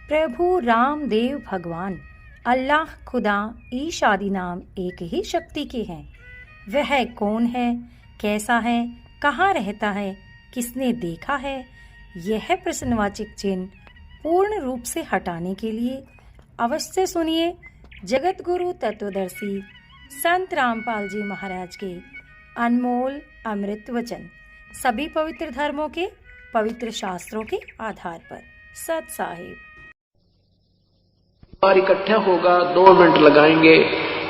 प्रभु रामदेव भगवान अल्लाह खुदा ईश आदि नाम एक ही शक्ति के हैं। वह कौन है, कैसा है, कहाँ रहता है, किसने देखा है, यह प्रश्नवाचक चिन्ह पूर्ण रूप से हटाने के लिए अवश्य सुनिए जगत गुरु तत्वदर्शी संत रामपाल जी महाराज के अनमोल अमृत वचन, सभी पवित्र धर्मों के पवित्र शास्त्रों के आधार पर। सत साहिब इकट्ठा होगा, 2 मिनट लगाएंगे,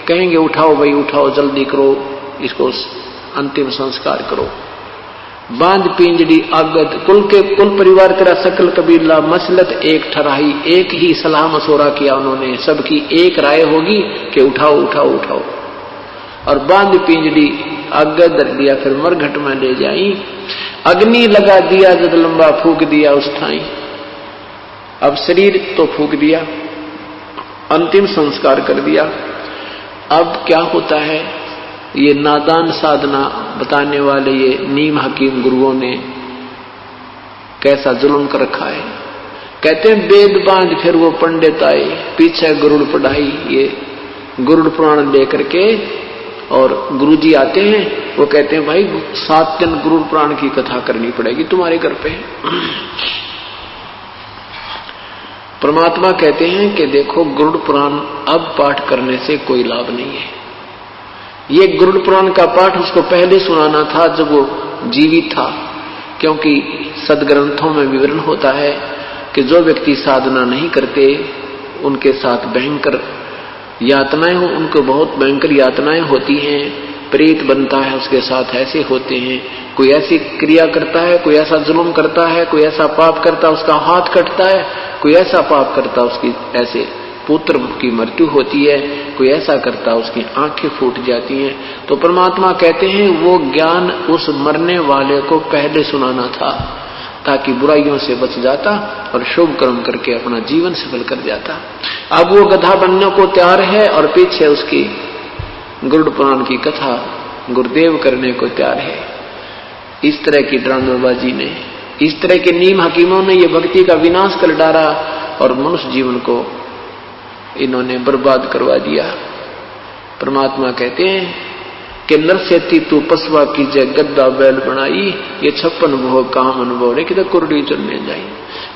कहेंगे उठाओ भाई उठाओ, जल्दी करो, इसको अंतिम संस्कार करो। बांध पिंजड़ी आगत कुल परिवार तेरा सकल कबीला मसलत एक ठराही, एक ही सलाह मशोरा किया उन्होंने, सबकी एक राय होगी कि उठाओ उठाओ उठाओ। और बांध पिंजड़ी आगत धर दिया, फिर मरघट में ले जाई, अग्नि लगा दिया, जब लंबा फूक दिया उस ठाई। अब शरीर तो फूक दिया, अंतिम संस्कार कर दिया। अब क्या होता है, ये नादान साधना बताने वाले ये नीम हकीम गुरुओं ने कैसा जुल्म कर रखा है। कहते हैं वेद बांध फिर वो पंडित आए, पीछे गरुड़ पढ़ाई, ये गरुड़ पुराण लेकर के, और गुरुजी आते हैं, वो कहते हैं भाई 7 दिन गरुड़ पुराण की कथा करनी पड़ेगी तुम्हारे घर पे। परमात्मा कहते हैं कि देखो गरुड़ पुराण अब पाठ करने से कोई लाभ नहीं है। ये गरुड़ पुराण का पाठ उसको पहले सुनाना था जब वो जीवित था, क्योंकि सदग्रंथों में विवरण होता है कि जो व्यक्ति साधना नहीं करते उनके साथ भयंकर यातनाएं हो, उनको बहुत भयंकर यातनाएं होती हैं, प्रेत बनता है उसके साथ, ऐसे होते हैं। कोई ऐसी क्रिया करता है, कोई ऐसा जुल्म करता है, कोई ऐसा पाप करता है उसका हाथ कटता है, कोई ऐसा पाप करता उसकी ऐसे पुत्र की मृत्यु होती है, कोई ऐसा करता उसकी आंखें फूट जाती हैं। तो परमात्मा कहते हैं वो ज्ञान उस मरने वाले को पहले सुनाना था, ताकि बुराइयों से बच जाता और शुभ कर्म करके अपना जीवन सफल कर जाता। अब वो गधा बनने को तैयार है और पीछे उसकी गरुड़ पुराण की कथा गुरुदेव करने को तैयार है। इस तरह की ड्रामेबाजी ने, इस तरह के नीम हकीमों ने ये भक्ति का विनाश कर डाला और मनुष्य जीवन को इन्होंने बर्बाद करवा दिया। परमात्मा कहते हैं कि नरसेती तू पसवा कीजिए गद्दा बैल बनाई, ये 56 भोग काम अनुभव रे कि कुरडी चलने जाई।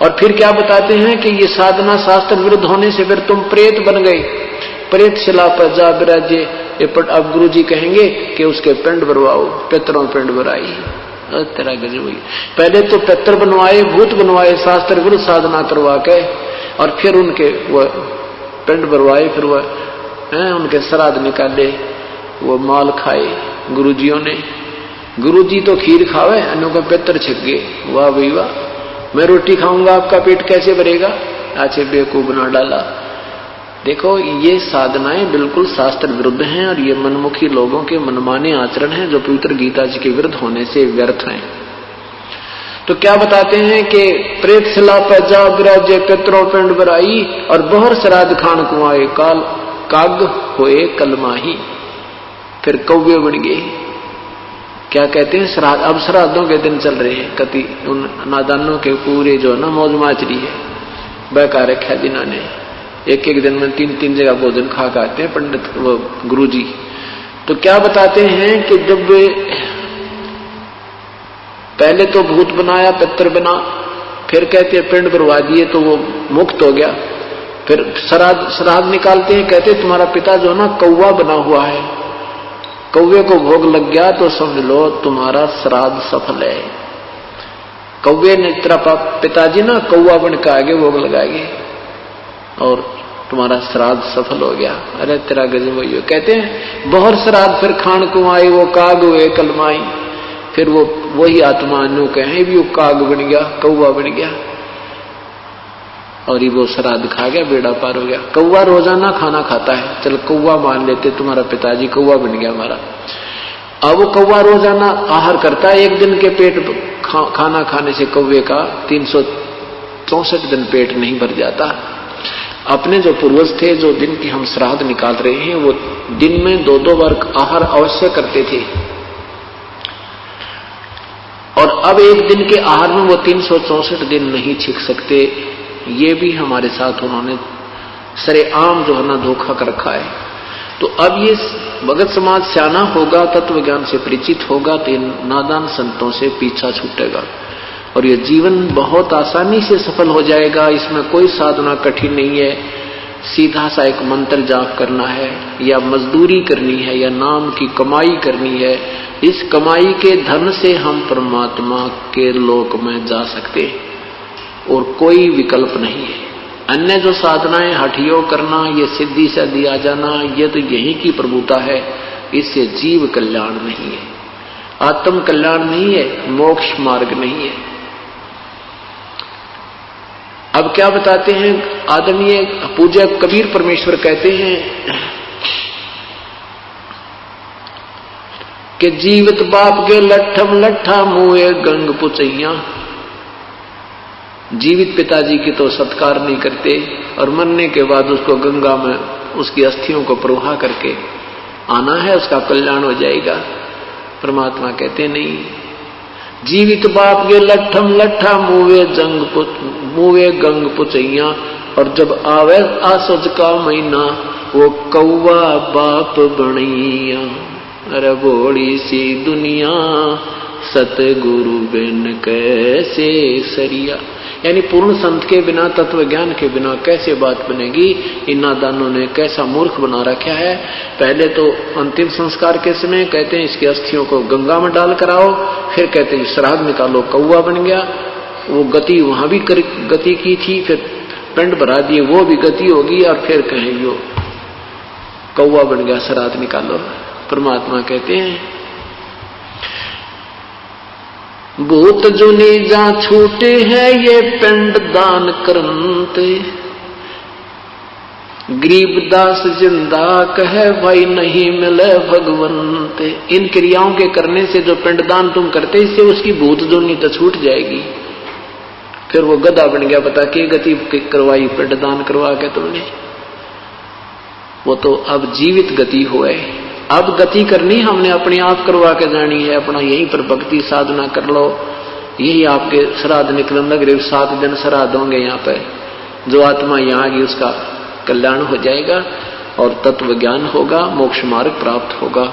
और फिर क्या बताते हैं कि ये साधना शास्त्र विरुद्ध होने से फिर तुम प्रेत बन गए, प्रेत शिला पर जा विराजे। अब गुरु जी कहेंगे कि उसके पिंड भरवाओ, पितरों पिंड भराई। तेरा गजब हुई, पहले तो पितर बनवाए, भूत बनवाए, शास्त्र विरुद्ध साधना करवा के, और फिर उनके वो पिंड भरवाए, फिर वह उनके श्राद्ध निकाले, वो माल खाए गुरुजियों ने। गुरुजी तो खीर खावे, अन्यों का पितर छिक गए। वाह भाई वाह, मैं रोटी खाऊंगा आपका पेट कैसे भरेगा, अच्छे बेवकूफ बना डाला। देखो ये साधनाएं बिल्कुल शास्त्र विरुद्ध हैं और ये मनमुखी लोगों के मनमाने आचरण हैं जो पवित्र गीता जी के विरुद्ध होने से व्यर्थ हैं। तो क्या बताते हैं कि प्रेत शिला पर जा विराजे पितरों पिंड भराई, और बहर श्राद्ध खान कुआए काल काग होए कलमाही। फिर कौवे बन गए। क्या कहते हैं श्राद्ध, अब श्राद्धों के दिन चल रहे हैं, कति उन नादानों के पूरे जो ना मौज माचरी है बहका रखा जिन्होंने, एक दिन में 3 जगह भोजन खा आते हैं पंडित वो गुरुजी। तो क्या बताते हैं कि जब पहले तो भूत बनाया, पितर बना, फिर कहते हैं पिंड भरवा दिए तो वो मुक्त हो गया। फिर श्राद्ध निकालते हैं, कहते हैं तुम्हारा पिता जो ना कौवा बना हुआ है, कौवे को भोग लग गया तो समझ लो तुम्हारा श्राद्ध सफल है। कौवे ने तेरा पिताजी ना कौवा बन के आगे भोग लगाएंगे और तुम्हारा श्राद्ध सफल हो गया। अरे तेरा गजब हुई। कहते हैं बहर श्राद्ध फिर खान कुआई, वो काग हुए कलमाई। फिर वो वही आत्मा नु कहे भी वो काग बन गया, कौवा बन गया, और ये वो श्राद्ध खा गया, बेड़ा पार हो गया। कौवा रोजाना खाना खाता है, चल कौवा मान लेते तुम्हारा पिताजी कौवा बन गया हमारा। अब वो कौवा रोजाना आहार करता है, एक दिन के पेट खाना खाने से कौवे का 364 दिन पेट नहीं भर जाता। अपने जो पूर्वज थे, जो दिन की हम श्राद्ध निकाल रहे हैं, वो दिन में 2-2 बार आहार अवश्य करते थे, और अब एक दिन के आहार में वो 364 दिन नहीं छिक सकते। ये भी हमारे साथ उन्होंने सरेआम जो है ना धोखा कर रखा है। तो अब ये भगत समाज सियाना होगा, तत्व ज्ञान से परिचित होगा, तो इन नादान संतों से पीछा छूटेगा और ये जीवन बहुत आसानी से सफल हो जाएगा। इसमें कोई साधना कठिन नहीं है, सीधा सा एक मंत्र जाप करना है या मजदूरी करनी है या नाम की कमाई करनी है। इस कमाई के धन से हम परमात्मा के लोक में जा सकते हैं और कोई विकल्प नहीं है। अन्य जो साधनाएं हठयोग करना, ये सिद्धि से दिया जाना, ये तो यही की प्रभुता है, इससे जीव कल्याण नहीं है, आत्म कल्याण नहीं है, मोक्ष मार्ग नहीं है। अब क्या बताते हैं आदरणीय पूज्य कबीर परमेश्वर कहते हैं कि जीवित बाप के लट्ठम लट्ठा मुए गंग पुचैया। जीवित पिताजी की तो सत्कार नहीं करते और मरने के बाद उसको गंगा में उसकी अस्थियों को प्रवाह करके आना है, उसका कल्याण हो जाएगा। परमात्मा कहते नहीं, जीवित बाप के लट्ठम लट्ठा मुवे गंग पुचैया। और जब आवे आसज का महीना वो कौवा बाप बनैया। अरे बोड़ी सी दुनिया सतगुरु बिन कैसे सरिया। यानी पूर्ण संत के बिना, तत्व ज्ञान के बिना कैसे बात बनेगी। इन नादानों ने कैसा मूर्ख बना रखा है। पहले तो अंतिम संस्कार के समय कहते हैं इसकी अस्थियों को गंगा में डाल कर आओ, फिर कहते हैं श्राद्ध निकालो, कौवा बन गया। वो गति वहां भी गति की थी, फिर पिंड भरा दिए, वो भी गति होगी, और फिर कहेंगे वो कौवा बन गया, श्राद्ध निकालो। परमात्मा कहते हैं भूत जुनी जा छूटे हैं ये पिंड दान करते। गरीबदास जिंदा कहे भाई नहीं मिले भगवंते। इन क्रियाओं के करने से जो पिंडदान तुम करते, इससे उसकी भूत जुनी तो छूट जाएगी। फिर वो गधा बन गया, बता के गति करवाई पिंडदान करवा के तुमने। वो तो अब जीवित गति हुए। अब गति करनी हमने अपने आप करवा के जानी है। अपना यहीं पर भक्ति साधना कर लो, यही आपके श्राद्ध निकलन लग रहे। 7 दिन श्राद्ध होंगे यहाँ पे। जो आत्मा यहाँ आगी उसका कल्याण हो जाएगा और तत्व ज्ञान होगा, मोक्ष मार्ग प्राप्त होगा।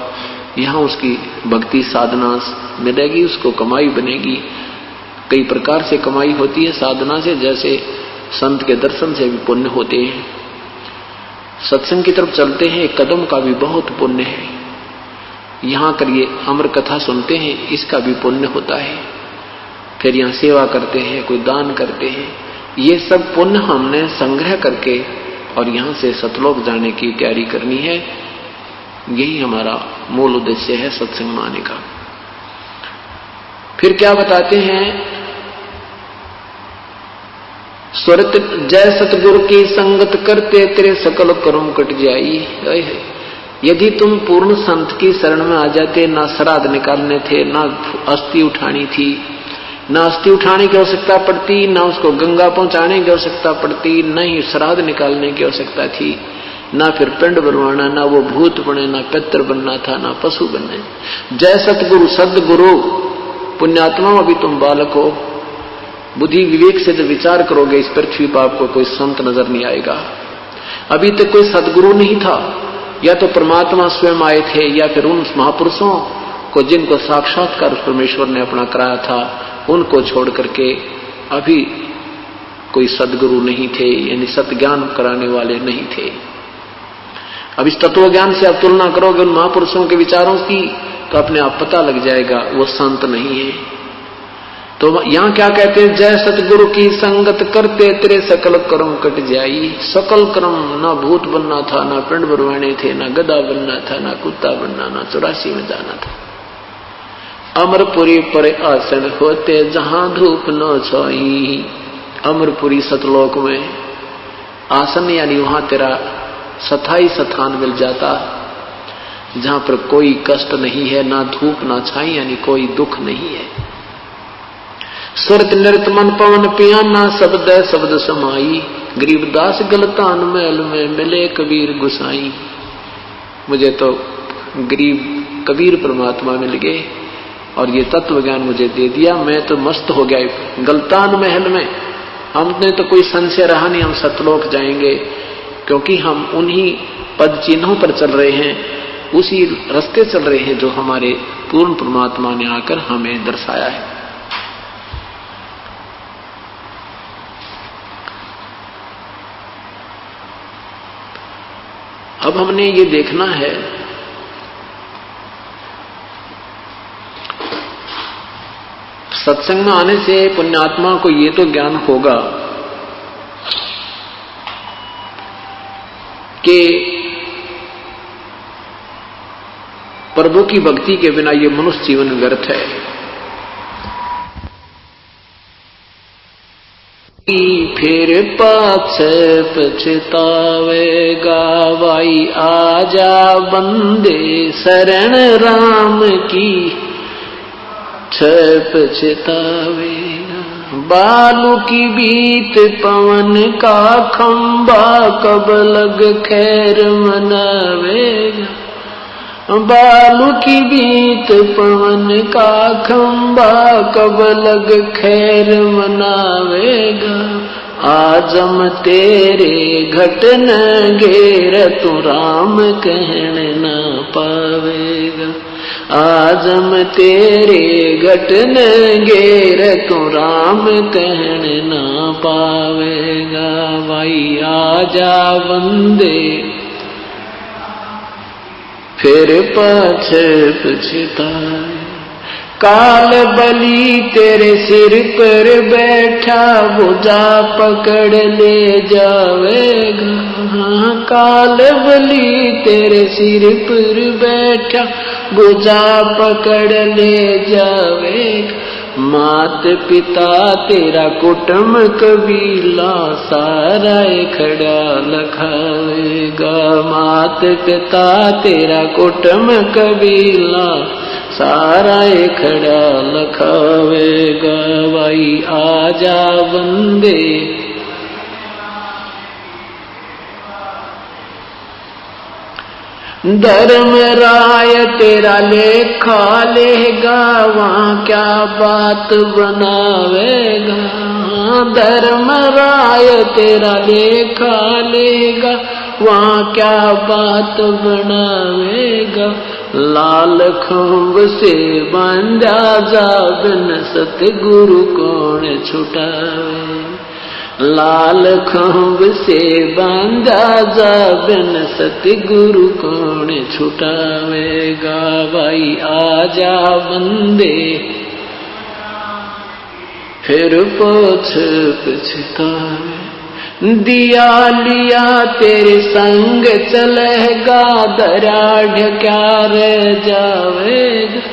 यहाँ उसकी भक्ति साधना मिलेगी, उसको कमाई बनेगी। कई प्रकार से कमाई होती है साधना से, जैसे संत के दर्शन से भी पुण्य होते हैं। सत्संग की तरफ चलते हैं, एक कदम का भी बहुत पुण्य है। यहाँ करिए अमर कथा सुनते हैं, इसका भी पुण्य होता है। फिर यहाँ सेवा करते हैं, कोई दान करते हैं। ये सब पुण्य हमने संग्रह करके और यहाँ से सतलोक जाने की तैयारी करनी है। यही हमारा मूल उद्देश्य है सत्संग में आने का। फिर क्या बताते हैं, स्वरत जय सतगुरु की संगत करते तेरे सकल कर्म कट जाई। यदि तुम पूर्ण संत की शरण में आ जाते, ना श्राद्ध निकालने थे, ना अस्थि उठानी थी, ना अस्थि उठाने की आवश्यकता पड़ती, ना उसको गंगा पहुंचाने की आवश्यकता पड़ती, न ही श्राद्ध निकालने की आवश्यकता थी, ना फिर पिंड बनवाना, ना वो भूत बने, ना पितर बनना था, ना पशु बनने। जय सतगुरु सदगुरु पुण्यात्मा, अभी तुम बालक हो, बुद्धि विवेक से जब विचार करोगे इस पृथ्वी पर आपको कोई संत नजर नहीं आएगा। अभी तक कोई सदगुरु नहीं था, या तो परमात्मा स्वयं आए थे, या फिर उन महापुरुषों को जिनको साक्षात्कार परमेश्वर ने अपना कराया था, उनको छोड़ करके अभी कोई सदगुरु नहीं थे, यानी सत्ज्ञान कराने वाले नहीं थे। अब इस तत्व ज्ञान से आप तुलना करोगे उन महापुरुषों के विचारों की, तो अपने आप पता लग जाएगा वो संत नहीं है। तो यहां क्या कहते हैं, जय सतगुरु की संगत करते तेरे सकल कर्म कट जाई। सकल कर्म, ना भूत बनना था, ना पिंड भरवाने थे, ना गधा बनना था, ना कुत्ता बनना, ना 84 में जाना था। अमरपुरी पर आसन होते जहां धूप न छाई। अमरपुरी सतलोक में आसन, यानी वहां तेरा स्थाई स्थान मिल जाता, जहां पर कोई कष्ट नहीं है, ना धूप ना छाई, यानी कोई दुख नहीं है। सुरत नृत मन पवन पियाना, शब्द शब्द समाई। गरीबदास गलतान महल में मिले कबीर गुसाई। मुझे तो गरीब कबीर परमात्मा मिल गए और ये तत्व ज्ञान मुझे दे दिया। मैं तो मस्त हो गया गलतान महल में। हमने तो कोई संशय रहा नहीं, हम सतलोक जाएंगे, क्योंकि हम उन्हीं पद चिन्हों पर चल रहे हैं, उसी रास्ते चल रहे हैं जो हमारे पूर्ण परमात्मा ने आकर हमें दर्शाया है। अब हमने ये देखना है सत्संग में आने से पुण्यात्मा को ये तो ज्ञान होगा कि प्रभु की भक्ति के बिना ये मनुष्य जीवन व्यर्थ है। फिर पाछे पछतावेगा भाई, आजा बंदे शरण राम की, पछतावेगा। बालू की बीत पवन का खंबा, कब लग खैर मनावेगा। बालू की बीत पवन का खंबा, कब लग खैर मनावेगा। आजम तेरे घट न घेर, तू राम कहन न पावेगा। आजम तेरे घट न घेर, तू राम कहन न पावेगा। भाई आजा बंदे फिर पाछे पछताए। काल बलि तेरे सिर पर बैठा, भुजा पकड़ ले जावेगा। काल बलि तेरे सिर पर बैठा, भुजा पकड़ ले जावेगा। मात पिता तेरा कुटुंब कबीला, सारा खड़ा लखावेगा। मात पिता तेरा कुटुंब कबीला, सारा खड़ा लखावेगा। भाई आजा बंदे धर्म राय तेरा लेखा लेगा, वहां क्या बात बनावेगा। धर्म राय तेरा लेखा लेगा, वहां क्या बात बनावेगा। लाल खंभ से बांधा जा, बिन सतगुरु कौन छुटावे। लाल खंभ से बांधा जा, बिन सतगुरु कौन छुटावेगा। भाई आजा बंदे फिर पोछ पछतावे। दिया लिया तेरे संग चलेगा, दरा ढक्या रह जावेगा।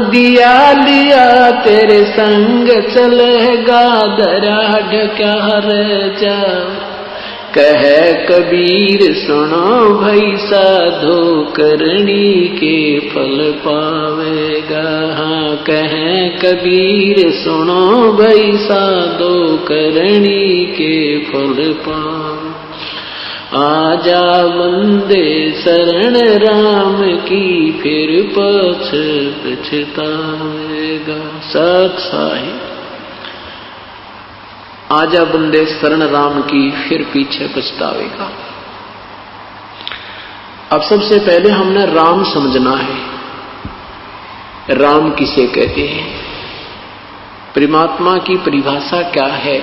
दिया लिया तेरे संग चलेगा, दरा ढक्या रह जावे। कह कबीर सुनो भाई, साधो करनी के फल पावेगा। हाँ कह कबीर सुनो भाई, साधो करनी के फल पावे। आजा बंदे शरण राम की, फिर पछ पछतावेगा। सत साहिब आजा बंदे शरण राम की, फिर पीछे पछतावेगा। अब सबसे पहले हमने राम समझना है। राम किसे कहते हैं, परमात्मा की परिभाषा क्या है।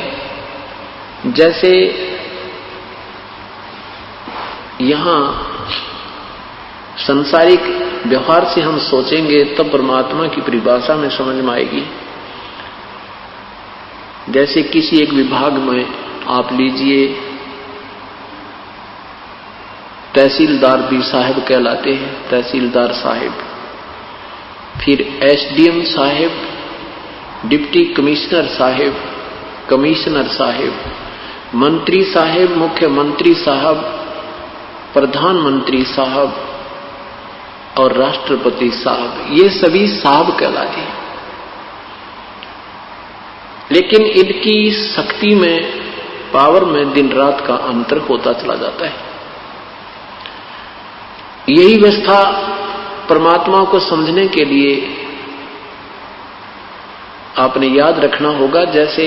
जैसे यहां संसारिक व्यवहार से हम सोचेंगे तब परमात्मा की परिभाषा में समझ में आएगी। जैसे किसी एक विभाग में आप लीजिए, तहसीलदार भी साहब कहलाते हैं, तहसीलदार साहब। फिर एसडीएम साहब, डिप्टी कमिश्नर साहब, कमिश्नर साहब, मंत्री साहब, मुख्यमंत्री साहब, प्रधानमंत्री साहब और राष्ट्रपति साहब। ये सभी साहब कहलाते हैं। लेकिन इनकी शक्ति में, पावर में दिन रात का अंतर होता चला जाता है। यही व्यवस्था परमात्मा को समझने के लिए आपने याद रखना होगा। जैसे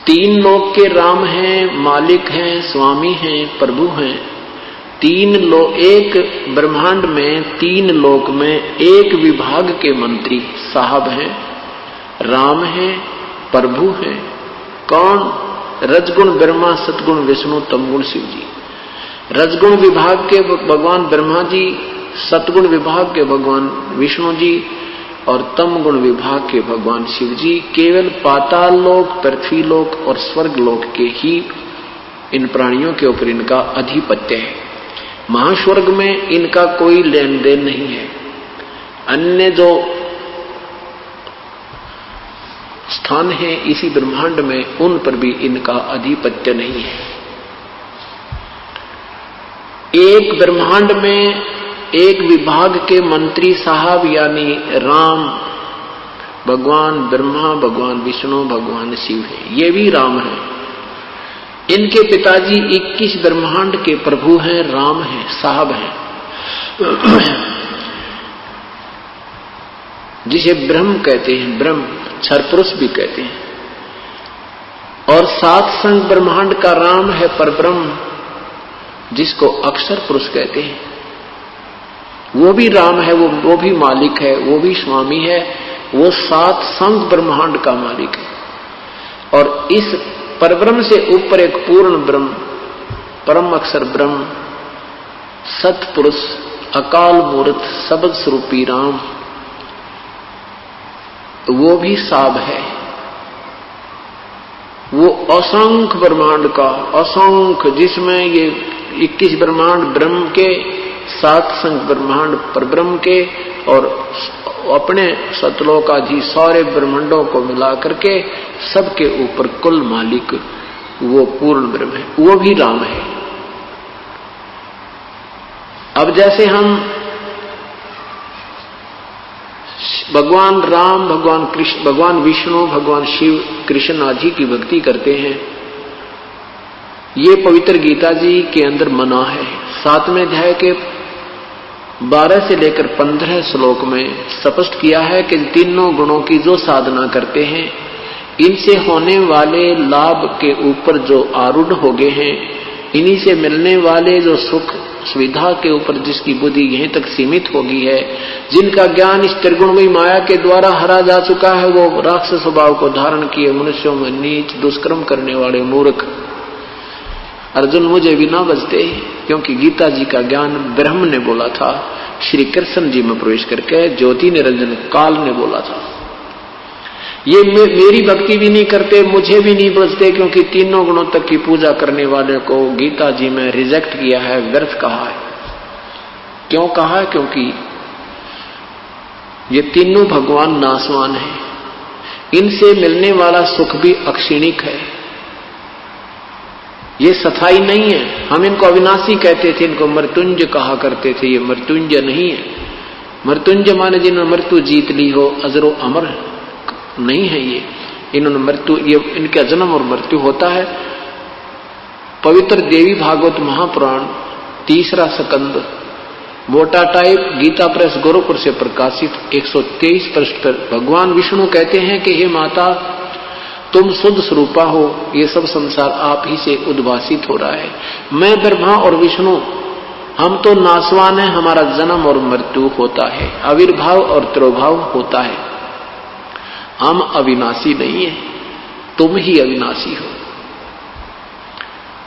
तीन लोक के राम हैं, मालिक हैं, स्वामी हैं, प्रभु हैं। एक ब्रह्मांड में, तीन लोक में एक विभाग के मंत्री साहब हैं, राम हैं, प्रभु हैं। कौन? रजगुण ब्रह्मा, सतगुण विष्णु, तमगुण शिव जी। रजगुण विभाग के भगवान ब्रह्मा जी, सतगुण विभाग के भगवान विष्णु जी और तमगुण विभाग के भगवान शिव जी। केवल पाताल लोक, पृथ्वी लोक और स्वर्ग लोक के ही इन प्राणियों के ऊपर इनका अधिपत्य है। महास्वर्ग में इनका कोई लेन देन नहीं है। अन्य जो स्थान है इसी ब्रह्मांड में, उन पर भी इनका अधिपत्य नहीं है। एक ब्रह्मांड में एक विभाग के मंत्री साहब यानी राम, भगवान ब्रह्मा, भगवान विष्णु, भगवान शिव है। ये भी राम है। इनके पिताजी 21 ब्रह्मांड के प्रभु हैं, राम हैं, साहब हैं, जिसे ब्रह्म कहते हैं, ब्रह्म क्षर पुरुष भी कहते हैं। और सात संग ब्रह्मांड का राम है परब्रह्म, जिसको अक्षर पुरुष कहते हैं। वो भी राम है, वो भी मालिक है, वो भी स्वामी है, वो सात संग ब्रह्मांड का मालिक है। और इस परब्रह्म से ऊपर एक पूर्ण ब्रह्म, परम अक्षर ब्रह्म, सतपुरुष, अकाल मूर्त, शब्द स्वरूपी राम, वो भी साब है। वो असंख्य ब्रह्मांड का, असंख्य, जिसमें ये 21 ब्रह्मांड ब्रह्म के, 7 संग ब्रह्मांड परब्रह्म के और अपने सतलोकाधि सारे ब्रह्मांडों को मिला करके सबके ऊपर कुल मालिक वो पूर्ण ब्रह्म है, वो भी राम है। अब जैसे हम भगवान राम, भगवान कृष्ण, भगवान विष्णु, भगवान शिव, कृष्ण आदि की भक्ति करते हैं, ये पवित्र गीता जी के अंदर मना है। 7वें अध्याय के 12 से लेकर 15 श्लोक में स्पष्ट किया है कि तीनों गुणों की जो साधना करते हैं, इनसे होने वाले लाभ के ऊपर जो आरूढ़ हो गए हैं, इन्हीं से मिलने वाले जो सुख सुविधा के ऊपर जिसकी बुद्धि यहीं तक सीमित हो गई है, जिनका ज्ञान इस त्रिगुणमयी माया के द्वारा हरा जा चुका है, वो राक्षस स्वभाव को धारण किए मनुष्यों में नीच दुष्कर्म करने वाले मूर्ख अर्जुन मुझे भी ना बचते, क्योंकि गीता जी का ज्ञान ब्रह्म ने बोला था, श्री कृष्ण जी में प्रवेश करके ज्योति निरंजन काल ने बोला था। ये मेरी भक्ति भी नहीं करते, मुझे भी नहीं बचते, क्योंकि तीनों गुणों तक की पूजा करने वाले को गीता जी में रिजेक्ट किया है, व्यर्थ कहा है। क्यों कहा है? क्योंकि ये तीनों भगवान नाशवान है, इनसे मिलने वाला सुख भी अक्षीणिक है, ये सफाई नहीं है। हम इनको अविनाशी कहते थे, इनको मृत्युंजय कहा करते थे, ये मृत्युंजय नहीं है। मृत्युंजय माने जिन्होंने मृत्यु जीत ली हो, अजरो अमर नहीं है ये। इन्होंने मृत्यु, ये इनका जन्म और मृत्यु होता है। पवित्र देवी भागवत महापुराण 3रा स्कंद मोटा टाइप गीता प्रेस गोरखपुर से प्रकाशित 123 पृष्ठ पर भगवान विष्णु कहते हैं कि हे माता, तुम शुद्ध स्वरूपा हो, ये सब संसार आप ही से उद्भासित हो रहा है। मैं ब्रह्मा और विष्णु, हम तो नाशवान है, हमारा जन्म और मृत्यु होता है, आविर्भाव और तिरोभाव होता है, हम अविनाशी नहीं है, तुम ही अविनाशी हो।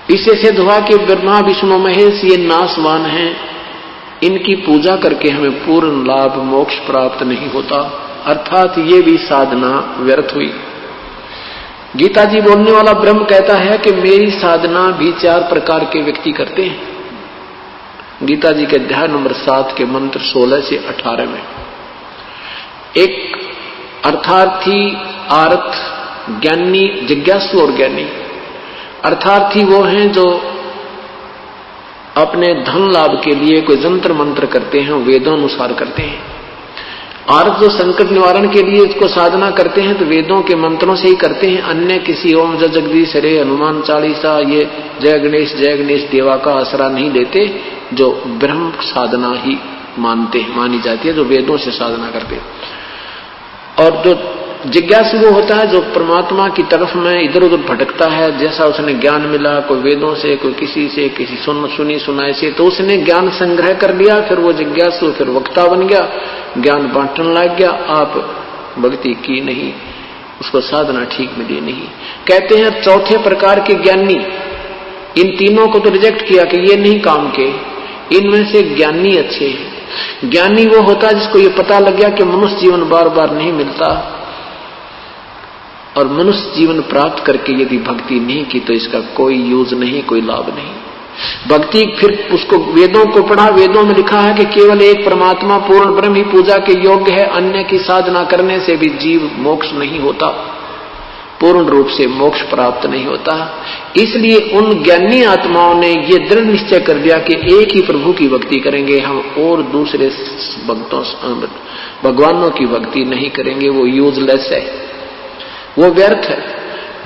इससे सिद्ध हुआ कि ब्रह्मा विष्णु महेश ये नाशवान हैं, इनकी पूजा करके हमें पूर्ण लाभ मोक्ष प्राप्त नहीं होता, अर्थात ये भी साधना व्यर्थ हुई। गीता जी बोलने वाला ब्रह्म कहता है कि मेरी साधना भी 4 प्रकार के व्यक्ति करते हैं। गीता जी के अध्याय नंबर 7 के मंत्र 16 से 18 में एक अर्थार्थी, आर्थ, ज्ञानी, जिज्ञासु और ज्ञानी। अर्थार्थी वो हैं जो अपने धन लाभ के लिए कोई जंत्र मंत्र करते हैं, वेदोनुसार करते हैं। आर्थ जो संकट निवारण के लिए इसको साधना करते हैं तो वेदों के मंत्रों से ही करते हैं, अन्य किसी ओम जय जगदीश हरे, हनुमान चालीसा, ये जय गणेश देवा का आसरा नहीं लेते, जो ब्रह्म साधना ही मानी जाती है, जो वेदों से साधना करते हैं। और जो जिज्ञासु वो होता है जो परमात्मा की तरफ में इधर उधर भटकता है, जैसा उसने ज्ञान मिला, कोई वेदों से, कोई किसी से, किसी सुनी सुनाई से, तो उसने ज्ञान संग्रह कर लिया, फिर वो जिज्ञासु फिर वक्ता बन गया, ज्ञान बांटने लग गया। आप भक्ति की नहीं, उसको साधना ठीक मिली नहीं। कहते हैं चौथे प्रकार के ज्ञानी, इन तीनों को तो रिजेक्ट किया कि ये नहीं काम के, इनमें से ज्ञानी अच्छे हैं। ज्ञानी वो होता है जिसको ये पता लग गया कि मनुष्य जीवन बार बार नहीं मिलता, और मनुष्य जीवन प्राप्त करके यदि भक्ति नहीं की तो इसका कोई यूज नहीं, कोई लाभ नहीं। भक्ति फिर उसको वेदों को पढ़ा, वेदों में लिखा है कि केवल एक परमात्मा पूर्ण ब्रह्म ही पूजा के योग्य है, अन्य की साधना करने से भी जीव मोक्ष नहीं होता, पूर्ण रूप से मोक्ष प्राप्त नहीं होता। इसलिए उन ज्ञानी आत्माओं ने ये दृढ़ निश्चय कर दिया कि एक ही प्रभु की भक्ति करेंगे हम, और दूसरे भक्तों भगवानों की भक्ति नहीं करेंगे, वो यूजलेस है, वो व्यर्थ है।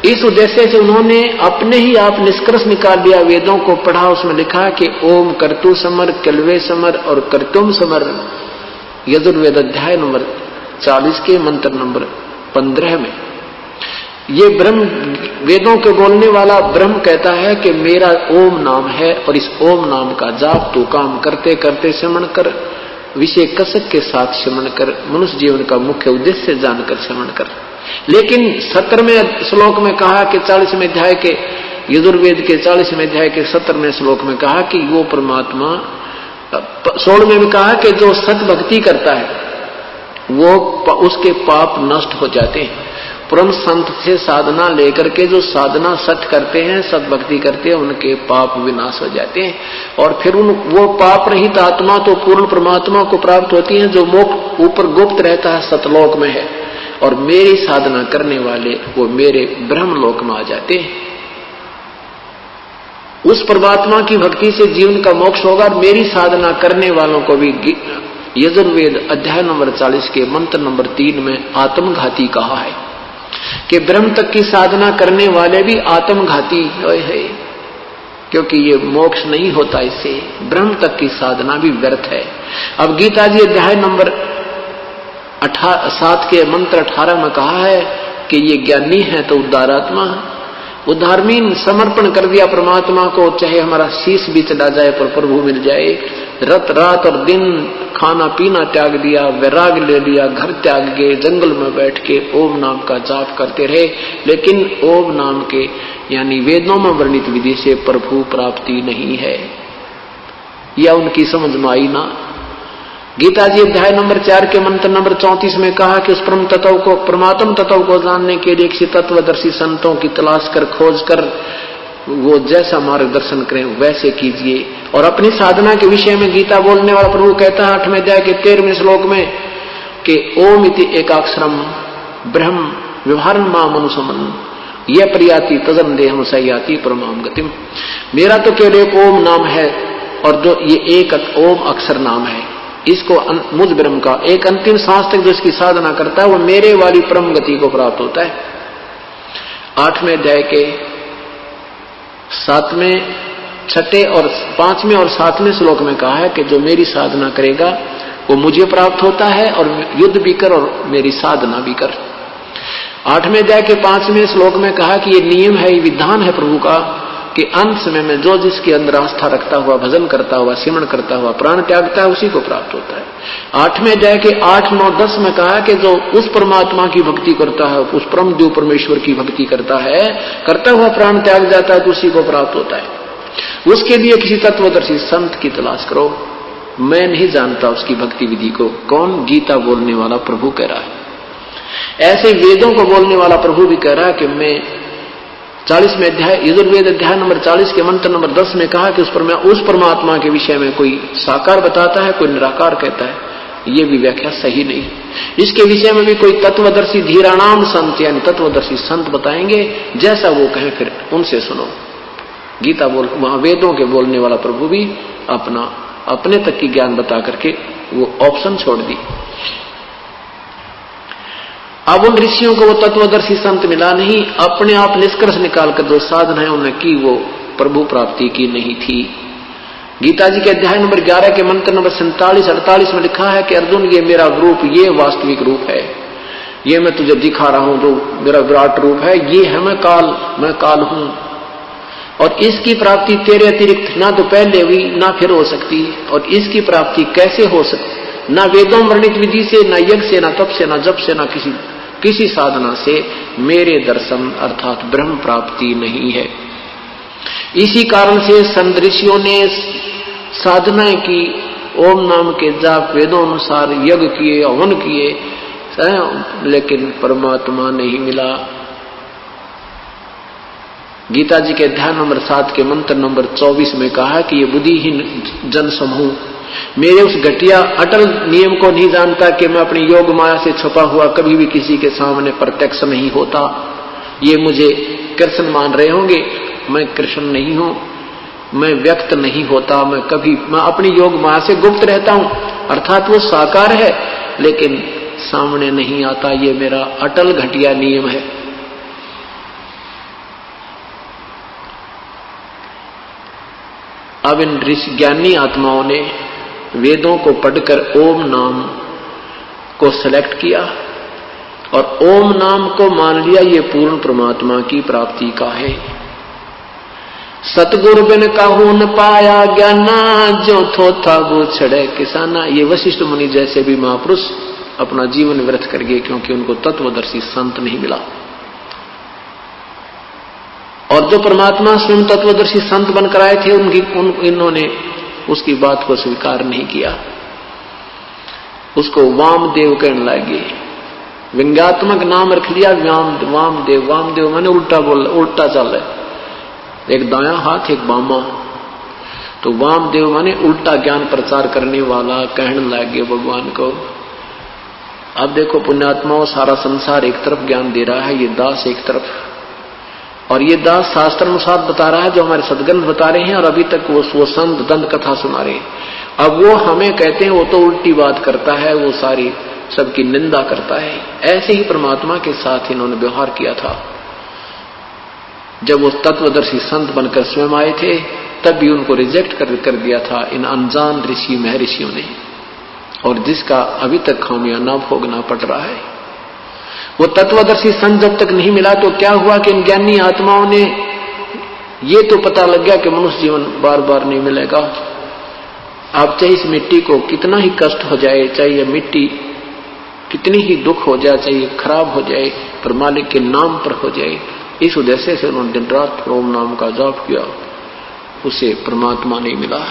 इस उद्देश्य से उन्होंने अपने ही आप निष्कर्ष निकाल लिया, वेदों को पढ़ा, उसमें लिखा कि ओम कर्तु समर, कल्वे समर और कर्तुम समर, यजुर्वेद अध्याय नंबर 40 के मंत्र नंबर 15 में ये ब्रह्म, वेदों के बोलने वाला ब्रह्म कहता है कि मेरा ओम नाम है, और इस ओम नाम का जाप तू काम करते करते श्रवण कर, विषय कसक के साथ श्रवण कर, मनुष्य जीवन का मुख्य उद्देश्य जानकर श्रवण कर। लेकिन 17वें श्लोक में कहा कि 40वें अध्याय के, यजुर्वेद के 40वें अध्याय के 17वें श्लोक में कहा कि वो परमात्मा, 16वें में कहा कि जो सत भक्ति करता है वो उसके पाप नष्ट हो जाते हैं। परम संत से साधना लेकर के जो साधना सत करते हैं, सत भक्ति करते हैं, उनके पाप विनाश हो जाते हैं, और फिर वो पाप रहित आत्मा तो पूर्ण परमात्मा को प्राप्त होती है, जो मोक्ष ऊपर गुप्त रहता है, सतलोक में है, और मेरी साधना करने वाले वो मेरे ब्रह्मलोक में आ जाते हैं। उस परमात्मा की भक्ति से जीवन का मोक्ष होगा, और मेरी साधना करने वालों को भी यजुर्वेद अध्याय नंबर 40 के मंत्र नंबर 3 में आत्मघाती कहा है कि ब्रह्म तक की साधना करने वाले भी आत्मघाती है, क्योंकि ये मोक्ष नहीं होता इससे, ब्रह्म तक की साधना भी व्यर्थ है। अब गीता जी अध्याय नंबर 7 के मंत्र 18 में कहा है कि ये ज्ञानी है तो उद्धारात्मा, उद्धारमीन समर्पण कर दिया परमात्मा को, चाहे हमारा शीश भी चला जाए पर प्रभु मिल जाए। रात और दिन खाना पीना त्याग दिया, वैराग ले लिया, घर त्याग के जंगल में बैठ के ओम नाम का जाप करते रहे, लेकिन ओम नाम के यानी वेदों में वर्णित विधि से प्रभु प्राप्ति नहीं है, या उनकी समझ में आई ना। गीता जी अध्याय नंबर 4 के मंत्र नंबर 34 में कहा कि उस परम तत्व को, परमात्म तत्व को जानने के लिए किसी तत्वदर्शी संतों की तलाश कर, खोज कर, वो जैसा मार्गदर्शन करें वैसे कीजिए। और अपनी साधना के विषय में गीता बोलने वाला प्रभु कहता है 8वें अध्याय के 13वें श्लोक में कि ओम इति एकाक्षरम ब्रह्म व्यवहारं माम अनुसमन ये प्रियाति तजन देहम सयाति परमाम गतिम। मेरा तो केवल एक ओम नाम है, और जो ये एक ओम अक्षर नाम है, इसको मुझ ब्रह्म का एक अंतिम सांस तक जो इसकी साधना करता है वो मेरे वाली परम गति को प्राप्त होता है। 8वें अध्याय के 7वें, 6ठे और 5वें और 7वें श्लोक में कहा है कि जो मेरी साधना करेगा वो मुझे प्राप्त होता है, और युद्ध भी कर और मेरी साधना भी कर। 8वें अध्याय के 5वें श्लोक में कहा कि ये नियम है, ये विधान है प्रभु का कि अंत समय में जो जिसके अंदर आस्था रखता हुआ, भजन करता हुआ, सिमरण करता हुआ प्राण त्यागता है उसी को प्राप्त होता है। 8वें अध्याय के 8, 9, 10 में कहा कि जो उस परमात्मा की भक्ति करता है, उस परम देव परमेश्वर की भक्ति करता है, करता हुआ प्राण त्याग जाता है तो उसी को प्राप्त होता है। उसके लिए किसी तत्वदर्शी संत की तलाश करो। मैं नहीं जानता उसकी भक्ति विधि को। कौन? गीता बोलने वाला प्रभु कह रहा है। ऐसे वेदों को बोलने वाला प्रभु भी कह रहा है कि मैं 40वें अध्याय, यजुर्वेद अध्याय नंबर 40 के मंत्र नंबर 10 में कहा कि उस परमात्मा के विषय में कोई साकार बताता है, कोई निराकार कहता है। ये भी व्याख्या सही नहीं। इसके विषय में भी कोई तत्वदर्शी धीराणाम संत यानी तत्वदर्शी संत बताएंगे, जैसा वो कहें फिर उनसे सुनो। गीता वहां वेदों के बोलने वाला प्रभु भी अपने तक की ज्ञान बता करके वो ऑप्शन छोड़ दी। अब उन ऋषियों को वो तत्वदर्शी संत मिला नहीं, अपने आप निष्कर्ष निकाल कर जो साधना है उन्हें की, वो प्रभु प्राप्ति की नहीं थी। गीता जी के अध्याय नंबर 11 के मंत्र नंबर 47-48 में लिखा है कि अर्जुन ये मेरा रूप, ये वास्तविक रूप है। ये मैं तुझे दिखा रहा हूं जो मेरा विराट रूप है, ये है मैं काल हूं। और इसकी प्राप्ति तेरे अतिरिक्त ना तो पहले हुई ना फिर हो सकती है। और इसकी प्राप्ति कैसे हो सकती? ना वेदों वर्णित विधि से, ना यज्ञ से, ना तप से, ना जप से, ना किसी साधना से मेरे दर्शन अर्थात ब्रह्म प्राप्ति नहीं है। इसी कारण से संत ऋषियों ने साधनाएं की, ओम नाम के जाप, वेदों अनुसार यज्ञ किए, हवन किए, लेकिन परमात्मा नहीं मिला। गीता जी के अध्याय नंबर 7 के मंत्र नंबर 24 में कहा कि ये बुद्धिहीन जन समूह मेरे उस घटिया अटल नियम को नहीं जानता कि मैं अपनी योग माया से छुपा हुआ कभी भी किसी के सामने प्रत्यक्ष नहीं होता। ये मुझे कृष्ण मान रहे होंगे, मैं कृष्ण नहीं हूं, मैं व्यक्त नहीं होता, मैं अपनी योग माया से गुप्त रहता हूं, अर्थात वो साकार है लेकिन सामने नहीं आता। ये मेरा अटल घटिया नियम है। अब इन ऋषि ज्ञानी आत्माओं ने वेदों को पढ़कर ओम नाम को सेलेक्ट किया और ओम नाम को मान लिया ये पूर्ण परमात्मा की प्राप्ति का है। सतगुरु बिन काहू न पाया ज्ञाना, जो थोथा वो छड़े किसाना। ये वशिष्ठ मुनि जैसे भी महापुरुष अपना जीवन व्यर्थ कर गए क्योंकि उनको तत्वदर्शी संत नहीं मिला। और जो परमात्मा स्वयं तत्वदर्शी संत बनकर आए थे इन्होंने उसकी बात को स्वीकार नहीं किया, उसको वामदेव कहने लगे। व्यंग्यात्मक नाम रख लिया वामदेव। वामदेव माने उल्टा चल रहा है, एक दायां हाथ एक बामा। तो वामदेव माने उल्टा ज्ञान प्रचार करने वाला कहने लगे भगवान को। अब देखो पुण्यात्माओं, सारा संसार एक तरफ ज्ञान दे रहा है, ये दास एक तरफ। और ये दास शास्त्र अनुसार बता रहा है जो हमारे सदगंध बता रहे हैं, और अभी तक वो संत दंत कथा सुना रहे हैं। अब वो हमें कहते हैं वो तो उल्टी बात करता है, वो सारी सबकी निंदा करता है। ऐसे ही परमात्मा के साथ इन्होंने व्यवहार किया था। जब वो तत्वदर्शी संत बनकर स्वयं आए थे तब भी उनको रिजेक्ट कर दिया था इन अनजान ऋषि महर्षियों ने, और जिसका अभी तक खामियाजा भोगना पड़ रहा है। वो तत्वदर्शी संत जब तक नहीं मिला तो क्या हुआ कि इन ज्ञानी आत्माओं ने ये तो पता लग गया कि मनुष्य जीवन बार बार नहीं मिलेगा। आप चाहे इस मिट्टी को कितना ही कष्ट हो जाए, चाहे ये मिट्टी कितनी ही दुख हो जाए, चाहे खराब हो जाए, पर मालिक के नाम पर हो जाए, इस उद्देश्य से उन्होंने दिन रात ओम नाम का जाप किया। उसे परमात्मा नहीं मिला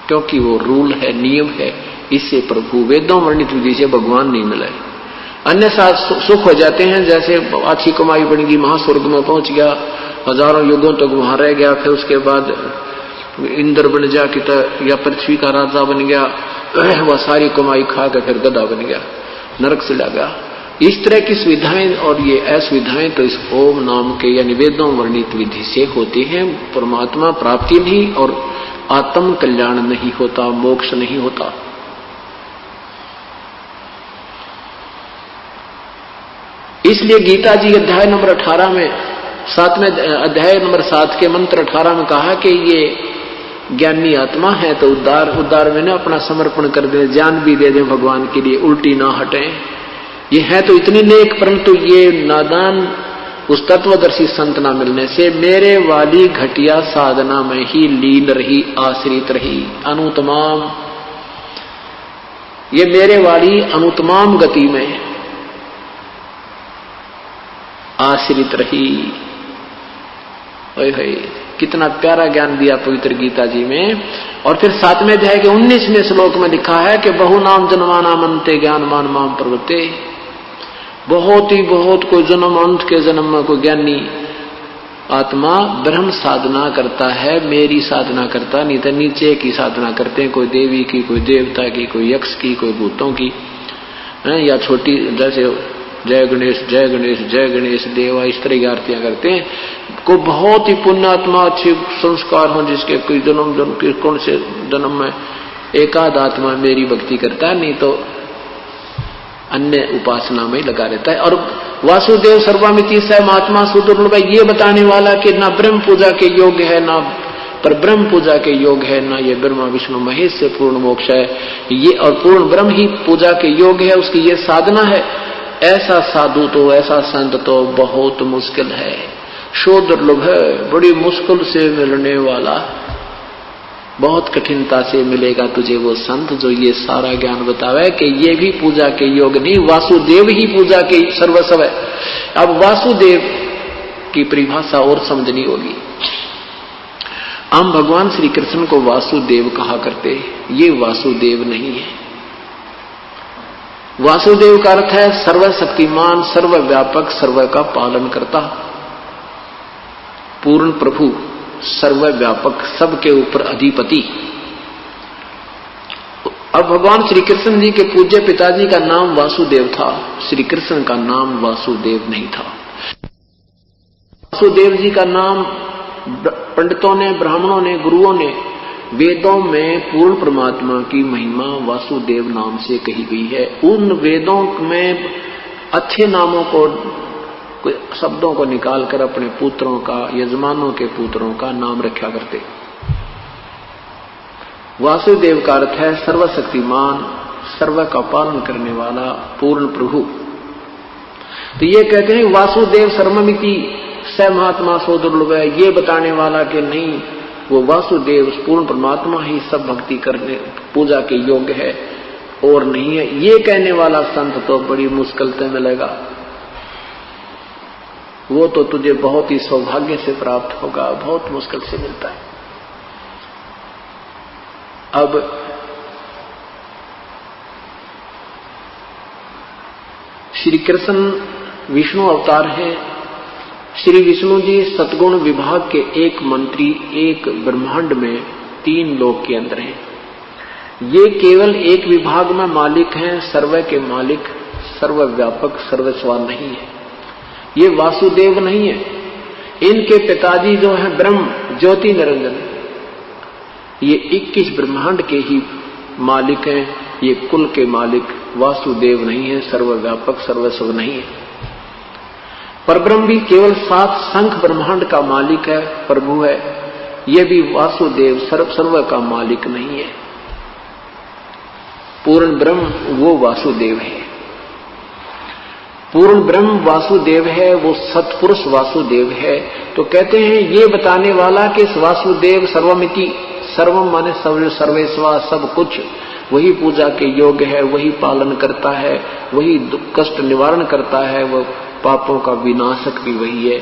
क्योंकि वो रूल है, नियम है। इससे प्रभु वेदों वर्णित विधि से भगवान नहीं मिले। अन्य साथ सुख हो जाते हैं, जैसे अच्छी कमाई बन गई, महास्वर्ग में पहुंच गया, हजारों युगों तक वहां रह गया, फिर उसके बाद इंद्र बन जा कि या पृथ्वी का राजा बन गया, वह सारी कमाई खा कर फिर गधा बन गया, नरक से लग गया। इस तरह की सुविधाएं और ये असुविधाएं तो इस ओम नाम के यानी वेदों वर्णित विधि से होती हैं। परमात्मा प्राप्ति नहीं और आत्म कल्याण नहीं होता, मोक्ष नहीं होता। इसलिए गीता जी अध्याय नंबर 18 में 7वें अध्याय नंबर 7 के मंत्र 18 में कहा कि ये ज्ञानी आत्मा है तो उद्धार में ना अपना समर्पण कर दे, जान भी दे दे भगवान के लिए, उल्टी ना हटे। ये है तो इतनी नेक, परंतु ये नादान उस तत्वदर्शी संत ना मिलने से मेरे वाली घटिया साधना में ही लीन रही, आश्रित रही, अनुतमाम। ये मेरे वाली अनुतमाम गति में आश्रित रही। ओए होए, कितना प्यारा ज्ञान दिया पवित्र गीता जी में। और फिर 7वें अध्याय के 19वें श्लोक में लिखा है कि बहु नाम जन्माना मनते ज्ञानमान माम प्रवृत्ते। बहुत कोई जन्म अंत के जन्म में कोई ज्ञानी आत्मा ब्रह्म साधना करता है, मेरी साधना करता नहीं तो नीचे की साधना करते हैं, कोई देवी की, कोई देवता की, कोई यक्ष की, कोई भूतों की, या छोटी जैसे जय गणेश जय गणेश जय गणेश देवा, इस तरह की आरतियां करते हैं। को बहुत ही पुण्यात्मा अच्छे संस्कार हो जिसके कोई जन्म कौन से जन्म में एकाध आत्मा मेरी भक्ति करता है, नहीं तो अन्य उपासना में लगा रहता है। और वासुदेव सर्वमिति स महात्मा सुदुर्लभ, ये बताने वाला कि ना ब्रह्म पूजा के योग्य है, ना पर ब्रह्म पूजा के योग है, ना ये ब्रह्मा विष्णु महेश से पूर्ण मोक्ष है, ये और पूर्ण ब्रह्म ही पूजा के योग है, उसकी ये साधना है। ऐसा साधु तो, ऐसा संत तो बहुत मुश्किल है, शो दुर्लभ है, बड़ी मुश्किल से मिलने वाला, बहुत कठिनता से मिलेगा तुझे वो संत जो ये सारा ज्ञान बतावे कि ये भी पूजा के योग नहीं, वासुदेव ही पूजा के सर्वस्व है। अब वासुदेव की परिभाषा और समझनी होगी। हम भगवान श्री कृष्ण को वासुदेव कहा करते, ये वासुदेव नहीं है। वासुदेव का अर्थ है सर्वशक्तिमान, सर्वव्यापक, सर्व का पालन करता, पूर्ण प्रभु, सर्वव्यापक, सबके ऊपर अधिपति। अब भगवान श्री कृष्ण जी के पूज्य पिताजी का नाम वासुदेव था, श्री कृष्ण का नाम वासुदेव नहीं था। वासुदेव जी का नाम पंडितों ने, ब्राह्मणों ने, गुरुओं ने वेदों में पूर्ण परमात्मा की महिमा वासुदेव नाम से कही गई है। उन वेदों में अच्छे नामों को, शब्दों को निकालकर अपने पुत्रों का, यजमानों के पुत्रों का नाम रखा करते। वासुदेव का अर्थ है सर्वशक्तिमान, सर्व का पालन करने वाला, पूर्ण प्रभु। तो ये कहते हैं वासुदेव सर्वमिति स महात्मा सो दुर्लभ है, ये बताने वाला कि नहीं, वो वासुदेव पूर्ण परमात्मा ही सब भक्ति करने, पूजा के योग्य है और नहीं है, ये कहने वाला संत तो बड़ी मुश्किल से मिलेगा, वो तो तुझे बहुत ही सौभाग्य से प्राप्त होगा, बहुत मुश्किल से मिलता है। अब श्री कृष्ण विष्णु अवतार है। श्री विष्णु जी सतगुण विभाग के एक मंत्री, एक ब्रह्मांड में 3 लोक के अंदर हैं। ये केवल एक विभाग में मालिक हैं, सर्व के मालिक, सर्वव्यापक, सर्वस्वान नहीं है। ये वासुदेव नहीं है। इनके पिताजी जो है ब्रह्म ज्योति निरंजन, ये 21 ब्रह्मांड के ही मालिक हैं, ये कुल के मालिक वासुदेव नहीं है, सर्वव्यापक, सर्वस्व नहीं है। परब्रह्म भी केवल 7 शंख ब्रह्मांड का मालिक है, प्रभु है, ये भी वासुदेव सर्व का मालिक नहीं है। पूर्ण ब्रह्म वो वासुदेव है, पूर्ण ब्रह्म वासुदेव है, वो सत्पुरुष वासुदेव है। तो कहते हैं ये बताने वाला कि वासुदेव सर्वमिति, सर्वम माने सर्वेस्वा, सब कुछ, वही पूजा के योग्य है, वही पालन करता है, वही कष्ट निवारण करता है, वह पापों का विनाशक भी वही है।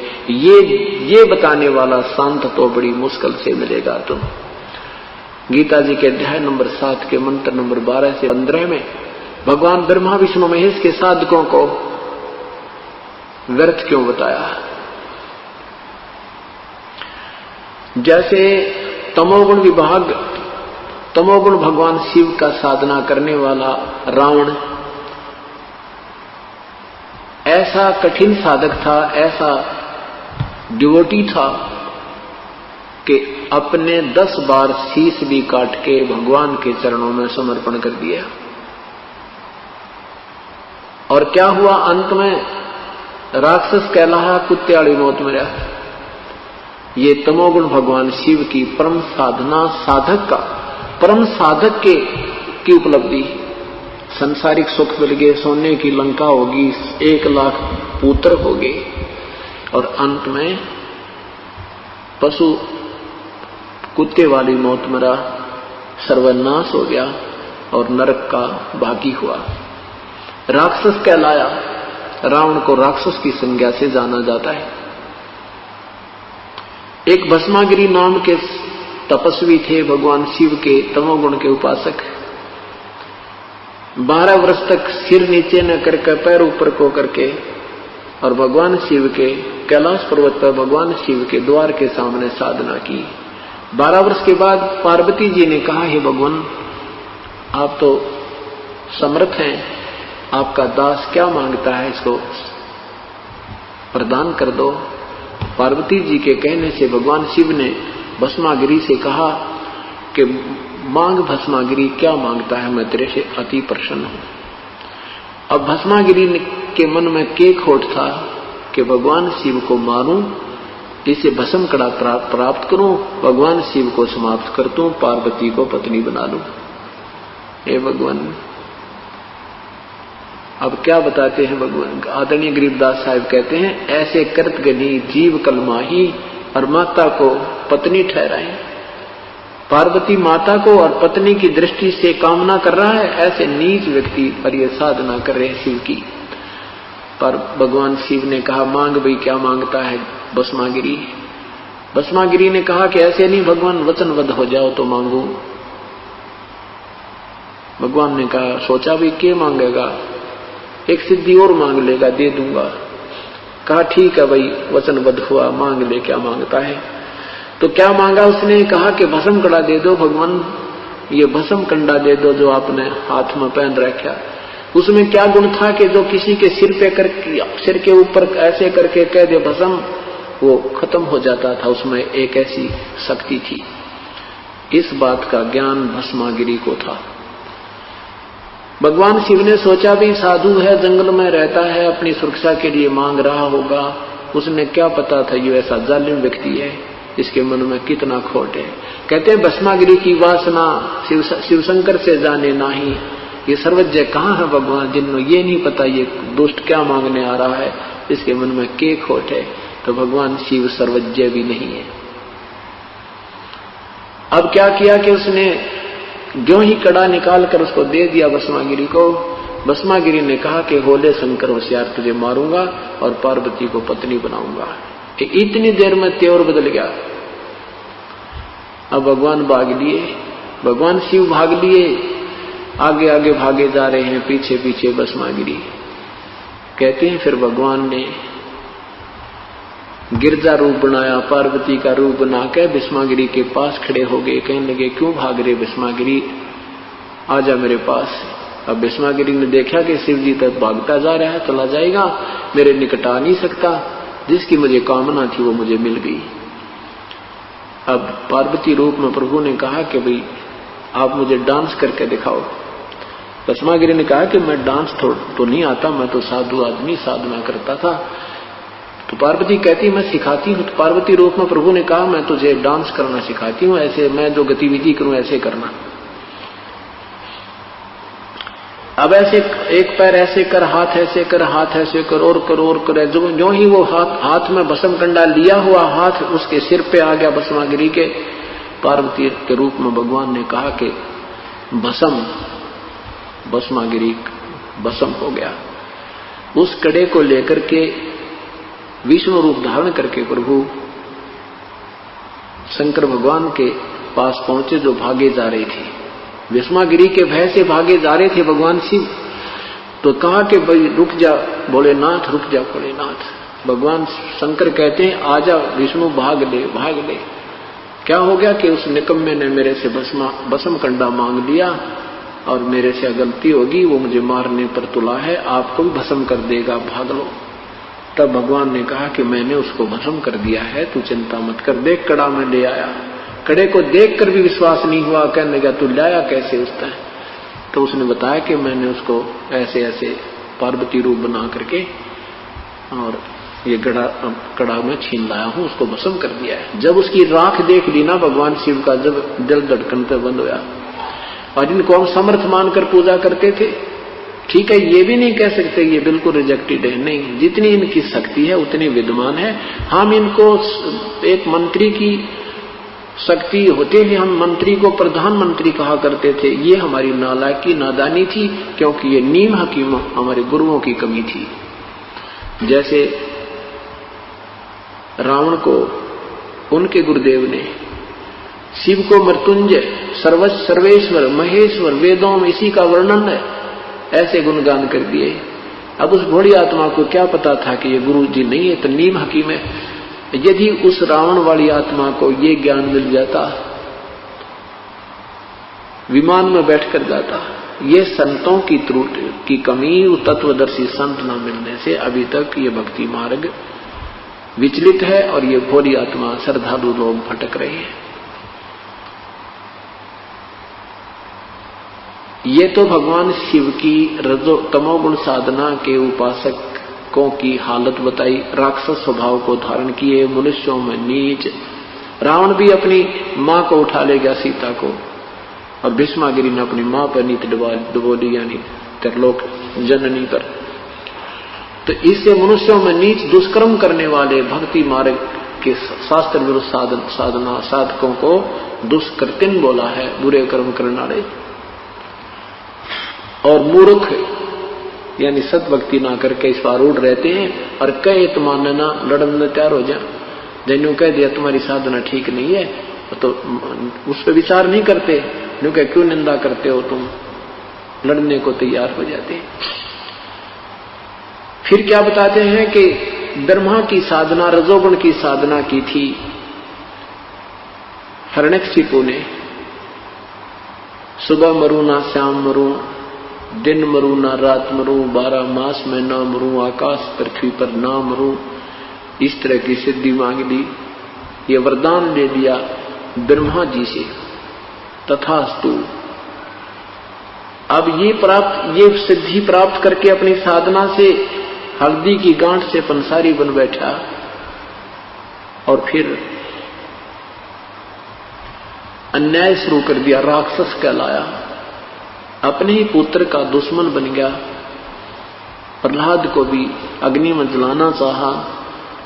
ये बताने वाला संत तो बड़ी मुश्किल से मिलेगा तुम। गीता जी के अध्याय नंबर 7 के मंत्र नंबर 12 से 15 में भगवान ब्रह्मा विष्णु महेश के साधकों को व्यर्थ क्यों बताया। जैसे तमोगुण विभाग, तमोगुण भगवान शिव का साधना करने वाला रावण ऐसा कठिन साधक था, ऐसा डिवोटी था कि अपने 10 बार शीश भी काट के भगवान के चरणों में समर्पण कर दिया। और क्या हुआ अंत में, राक्षस कहलाया, कुत्तेवाली मौत मरा। ये तमोगुण भगवान शिव की परम साधना, साधक का, परम साधक की उपलब्धि। संसारिक सुख मिल गए, सोने की लंका होगी, 1 लाख पुत्र हो गए, और अंत में पशु कुत्ते वाली मौत मरा, सर्वनाश हो गया और नरक का भागी हुआ। राक्षस कहलाया। रावण को राक्षस की संज्ञा से जाना जाता है। एक भस्मागिरी नाम के तपस्वी थे, भगवान शिव के तमोगुण के उपासक। 12 वर्ष तक सिर नीचे न करके पैर ऊपर को करके और भगवान शिव के कैलाश पर्वत पर भगवान शिव के द्वार के सामने साधना की। 12 वर्ष के बाद पार्वती जी ने कहा, हे भगवान, आप तो समर्थ हैं, आपका दास क्या मांगता है, इसको प्रदान कर दो। पार्वती जी के कहने से भगवान शिव ने भस्मागिरी से कहा कि मांग भस्मागिरी, क्या मांगता है, मैं तेरे से अति प्रसन्न हूं। अब भस्मागिरी के मन में के खोट था कि भगवान शिव को मारूं, इसे भस्म कड़ा प्राप्त करूं, भगवान शिव को समाप्त कर दूं, पार्वती को पत्नी बना लूं। हे भगवान, अब क्या बताते हैं भगवान? आदरणीय गरीबदास साहिब कहते हैं, ऐसे करत गनी जीव कलमाही और माता को पत्नी ठहराई। पार्वती माता को और पत्नी की दृष्टि से कामना कर रहा है, ऐसे नीच व्यक्ति पर ये साधना कर रहे हैं शिव की। पर भगवान शिव ने कहा, मांग भाई, क्या मांगता है भस्मागिरी? भस्मागिरी ने कहा कि ऐसे नहीं भगवान, वचनबद्ध हो जाओ तो मांगू। भगवान ने कहा, सोचा भी क्या मांगेगा? एक सिद्धि और मांग लेगा, दे दूंगा। कहा ठीक है भाई, वचनबद्ध हुआ, मांग ले, क्या मांगता है? तो क्या मांगा उसने? कहा कि भस्म कड़ा दे दो भगवान, ये भस्म कंडा दे दो जो आपने हाथ में पहन रखा। उसमें क्या गुण था कि जो किसी के सिर पे करके, सिर के ऊपर ऐसे करके कह दे भस्म, वो खत्म हो जाता था। उसमें एक ऐसी शक्ति थी। इस बात का ज्ञान भस्मागिरी को था। भगवान शिव ने सोचा भी साधु है, जंगल में रहता है, अपनी सुरक्षा के लिए मांग रहा होगा। उसने क्या पता था ये ऐसा जालिम व्यक्ति है, इसके मन में कितना खोट है। कहते हैं भस्मागिरी की वासना शिवशंकर से जाने नाही। ये सर्वज्ञ कहाँ है भगवान, जिन्हों ये नहीं पता ये दुष्ट क्या मांगने आ रहा है, इसके मन में के खोट है। तो भगवान शिव सर्वज्ञ भी नहीं है। अब क्या किया कि उसने जो ही कड़ा निकाल कर उसको दे दिया भस्मागिरी को। भस्मागिरी ने कहा कि होले शंकर होशियार, तुझे मारूंगा और पार्वती को पत्नी बनाऊंगा। इतनी देर में त्योर बदल गया। अब भगवान भाग लिए, भगवान शिव भाग लिए, आगे आगे भागे जा रहे हैं, पीछे पीछे भस्मागिरी। कहते हैं फिर भगवान ने गिरजा रूप बनाया, पार्वती का रूप बना के भस्मागिरी के पास खड़े हो गए। कहने लगे, क्यों भाग रहे भस्मागिरी, आजा मेरे पास। अब भस्मागिरी ने देखा कि शिव जी तक भागता जा रहा है, चला जाएगा, मेरे निकट आ नहीं सकता। जिसकी मुझे कामना थी वो मुझे मिल गई। अब पार्वती रूप में प्रभु ने कहा कि भाई आप मुझे डांस करके दिखाओ। भस्मागिरी ने कहा कि मैं डांस तो नहीं आता, मैं तो साधु आदमी, साधना करता था। तो पार्वती कहती मैं सिखाती हूँ। तो पार्वती रूप में प्रभु ने कहा मैं तुझे डांस करना सिखाती हूँ, ऐसे मैं जो गतिविधि करूं ऐसे करना। अब ऐसे एक पैर ऐसे कर, हाथ ऐसे कर, हाथ ऐसे कर, और कर और कर। जो ही वो हाथ में भस्म कंडा लिया हुआ हाथ उसके सिर पे आ गया भस्मागिरी के। पार्वती के रूप में भगवान ने कहा कि भस्मागिरी भस्म हो गया। उस कड़े को लेकर के विष्णु रूप धारण करके प्रभु शंकर भगवान के पास पहुंचे, जो भागे जा रहे थे, भस्मागिरी के भय से भागे जा रहे थे भगवान शिव। तो कहा कि भाई रुक जा भोलेनाथ, रुक जा भोलेनाथ। भगवान शंकर कहते हैं आजा विष्णु, भाग ले भाग ले। क्या हो गया कि उस निकम्मे ने मेरे से भस्म कंडा मांग लिया और मेरे से गलती होगी, वो मुझे मारने पर तुला है, आपको भी भस्म कर देगा, भाग लो। तब भगवान ने कहा कि मैंने उसको भस्म कर दिया है, तू चिंता मत कर। देख कड़ा में ले आया। कड़े को देखकर भी विश्वास नहीं हुआ, कहने लगा तू लाया कैसे उसने? तो उसने बताया कि मैंने उसको ऐसे ऐसे पार्वती रूप बना करके और ये कड़ा में छीन लाया हूं, उसको भस्म कर दिया है। जब उसकी राख देख ली ना भगवान शिव का, जब दिल धड़कन पे बंद हुआ। और इनको हम समर्थ मानकर पूजा करते थे, ठीक है, ये भी नहीं कह सकते ये बिल्कुल रिजेक्टेड है, नहीं, जितनी इनकी शक्ति है उतनी विद्यमान है। हम इनको एक मंत्री की शक्ति होते हैं, हम मंत्री को प्रधानमंत्री कहा करते थे। ये हमारी नालायकी नादानी थी, क्योंकि ये नीम हकीम हमारे गुरुओं की कमी थी। जैसे रावण को उनके गुरुदेव ने शिव को मृत्युंजय, सर्वेश्वर, महेश्वर, वेदों में इसी का वर्णन है, ऐसे गुणगान कर दिए। अब उस भोली आत्मा को क्या पता था कि ये गुरु जी नहीं है, तो नीम हकीम है। यदि उस रावण वाली आत्मा को ये ज्ञान मिल जाता, विमान में बैठकर जाता। ये संतों की त्रुटि की कमी, तत्वदर्शी संत न मिलने से अभी तक ये भक्ति मार्ग विचलित है और ये भोली आत्मा श्रद्धालु लोग भटक रहे हैं। ये तो भगवान शिव की रजो तमोगुण साधना के उपासकों की हालत बताई। राक्षस स्वभाव को धारण किए, मनुष्यों में नीच। रावण भी अपनी मां को उठा ले गया, सीता को, और भस्मागिरी ने अपनी मां पर नीत डुबो दी, यानी त्रिलोक जननी पर। तो इससे मनुष्यों में नीच दुष्कर्म करने वाले भक्ति मार्ग के शास्त्र विरुद्ध साधना साधकों को दुष्कृतिन बोला है, बुरे कर्म करने वाले। और मूर्ख यानी सतभक्ति ना करके इस आरूढ़ रहते हैं और कहे तो मानना लड़न तैयार हो जा। जिन्होंने कह दिया तुम्हारी साधना ठीक नहीं है तो उस पर विचार नहीं करते, क्यों निंदा करते हो तुम, लड़ने को तैयार हो जाते हैं। फिर क्या बताते हैं कि ब्रह्मा की साधना रजोगुण की साधना की थी हिरण्यकशिपु ने। सुबह मरू ना श्याम मरू, दिन मरू ना रात मरू, 12 मास में ना मरू, आकाश पृथ्वी पर ना मरू, इस तरह की सिद्धि मांग ली। ये वरदान ले लिया ब्रह्मा जी से, तथास्तु। अब ये सिद्धि प्राप्त करके अपनी साधना से हल्दी की गांठ से पंसारी बन बैठा और फिर अन्याय शुरू कर दिया, राक्षस कहलाया, अपने ही पुत्र का दुश्मन बन गया। प्रहलाद को भी अग्नि में जलाना चाहा,